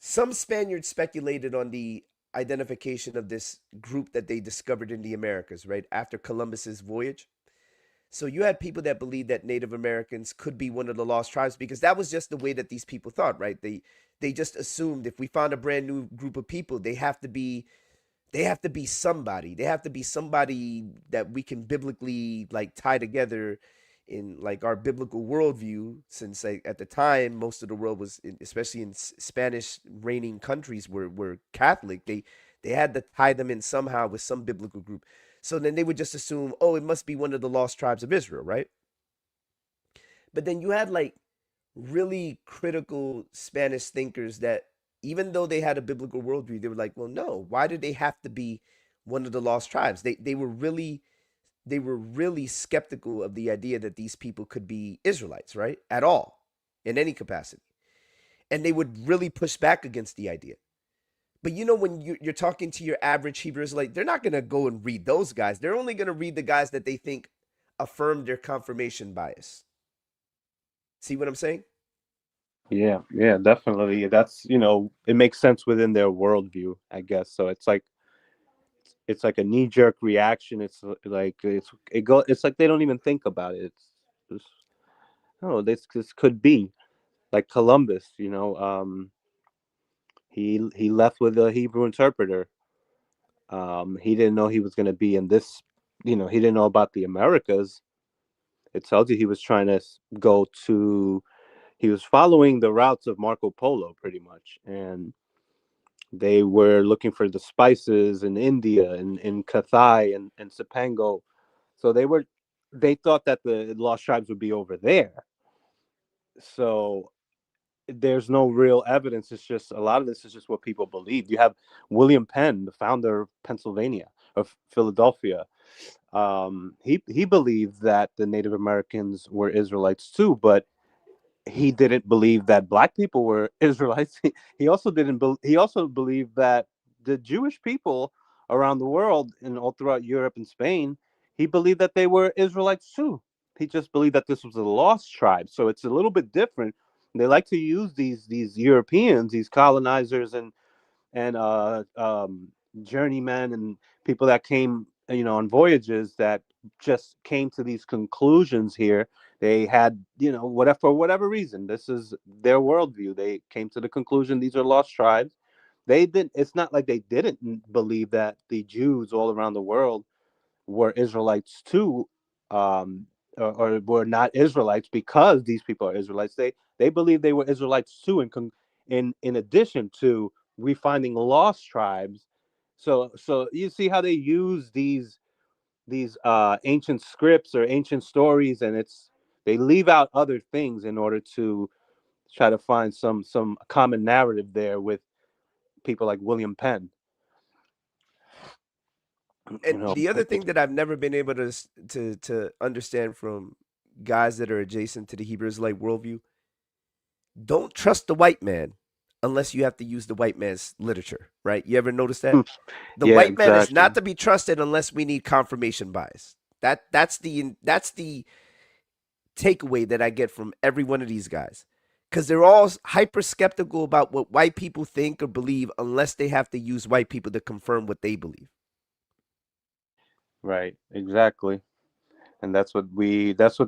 Some Spaniards speculated on the identification of this group that they discovered in the Americas, right? After Columbus's voyage. So you had people that believed that Native Americans could be one of the lost tribes because that was just the way that these people thought, right? They just assumed if we found a brand new group of people, they have to be somebody. They have to be somebody that we can biblically like tie together in like our biblical worldview. Since like, at the time, most of the world was, especially in Spanish reigning countries, were Catholic. They had to tie them in somehow with some biblical group. So then they would just assume, oh, it must be one of the lost tribes of Israel, right? But then you had like really critical Spanish thinkers that, even though they had a biblical worldview, they were like, well, no, why did they have to be one of the lost tribes? They were really skeptical of the idea that these people could be Israelites, right? At all, in any capacity. And they would really push back against the idea. But when you're talking to your average Hebrew Israelite, they're not going to go and read those guys. They're only going to read the guys that they think affirm their confirmation bias. See what I'm saying? Yeah, yeah, definitely. That's it makes sense within their worldview, I guess. So it's like a knee jerk reaction. It's like it's like they don't even think about it. It's oh, this could be like Columbus. He left with a Hebrew interpreter. He didn't know he was going to be in this. He didn't know about the Americas. It tells you he was trying to go to. He was following the routes of Marco Polo, pretty much, and they were looking for the spices in India and in Cathay and Cipango. So they thought that the lost tribes would be over there. So there's no real evidence. It's just a lot of this is just what people believe. You have William Penn, the founder of Pennsylvania, of Philadelphia. He believed that the Native Americans were Israelites too, but he didn't believe that black people were Israelites. He also didn't. He also believed that the Jewish people around the world and all throughout Europe and Spain, he believed that they were Israelites too. He just believed that this was a lost tribe. So it's a little bit different. They like to use these Europeans, these colonizers, and journeymen and people that came on voyages that just came to these conclusions here. They had whatever, for whatever reason, this is their worldview, they came to the conclusion these are lost tribes. They didn't It's not like they didn't believe that the Jews all around the world were Israelites too, or were not Israelites because these people are Israelites. They believe they were Israelites too, in addition to we finding lost tribes. So you see how they use these ancient scripts or ancient stories, and they leave out other things in order to try to find some common narrative there with people like William Penn. You And know, the other thing that I've never been able to understand from guys that are adjacent to the Hebrew Israelite worldview don't trust the white man unless you have to use the white man's literature, right? You ever notice that? The Yeah, white man is not exactly. to be trusted unless we need confirmation bias. That's the takeaway that I get from every one of these guys. Because they're all hyper skeptical about what white people think or believe unless they have to use white people to confirm what they believe. Right, exactly. And that's what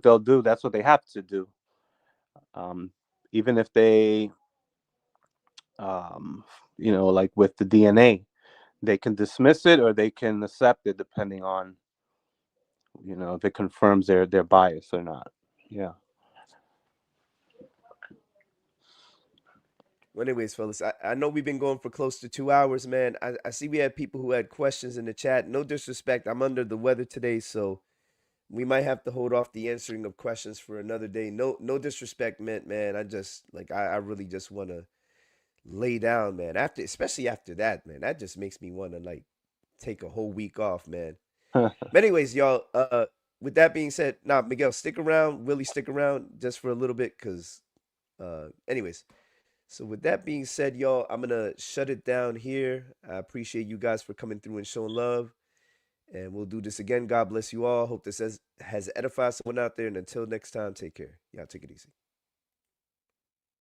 they'll do. That's what they have to do. Um, even if they, um, like with the DNA, they can dismiss it or they can accept it depending on, if it confirms their bias or not. Yeah. Well, anyways, fellas, I know we've been going for close to 2 hours, man. I see we had people who had questions in the chat. No disrespect. I'm under the weather today, so we might have to hold off the answering of questions for another day. No disrespect meant, man. I just like I really just want to lay down, man. Especially after that, man. That just makes me want to like take a whole week off, man. But anyways, y'all, with that being said, nah, Miguel, stick around, Willie, stick around just for a little bit, cause anyways. So with that being said, y'all, I'm gonna shut it down here. I appreciate you guys for coming through and showing love. And we'll do this again. God bless you all. Hope this has edified someone out there. And until next time, take care. Y'all take it easy.